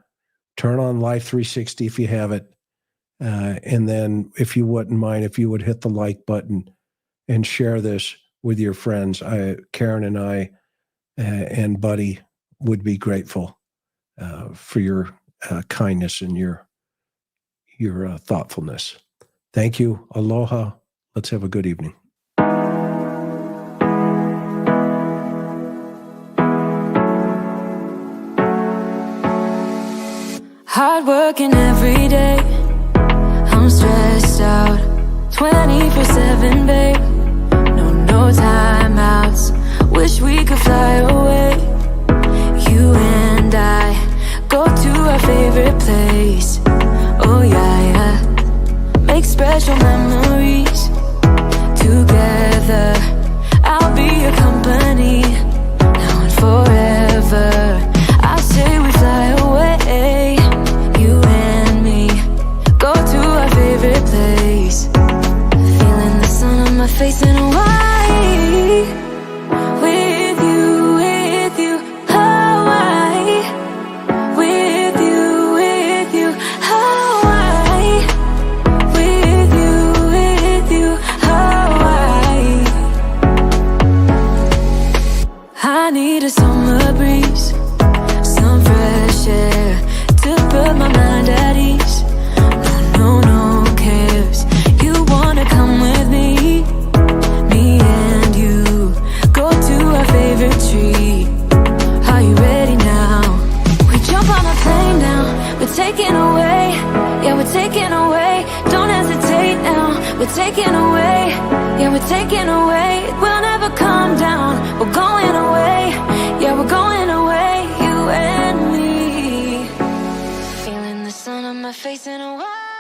Turn on Life 360 if you have it. And then if you wouldn't mind, if you would hit the like button and share this with your friends. Karen and I and Buddy would be grateful for your kindness and your thoughtfulness. Thank you. Aloha. Let's have a good evening. Hard working every day, I'm stressed out 24/7, babe. No timeouts, wish we could fly away. You and I go to our favorite place. Oh yeah, make special memories together. I'll be your company now and forever. I say we fly away, you and me, go to our favorite place. Feeling the sun on my face in Hawaii. With you, Hawaii. With you, Hawaii. With you, Hawaii. I need a summer breeze, some fresh air to put my mind at ease. No cares. You wanna come with me? Me and you go to our favorite tree. Are you ready now? We jump on a plane now. We're taking away. Yeah, we're taking away. Don't hesitate now. We're taking away. Yeah, we're taking away. We'll never come down. We're going away. Yeah, we're going away. You and me. Feeling the sun on my face in a while.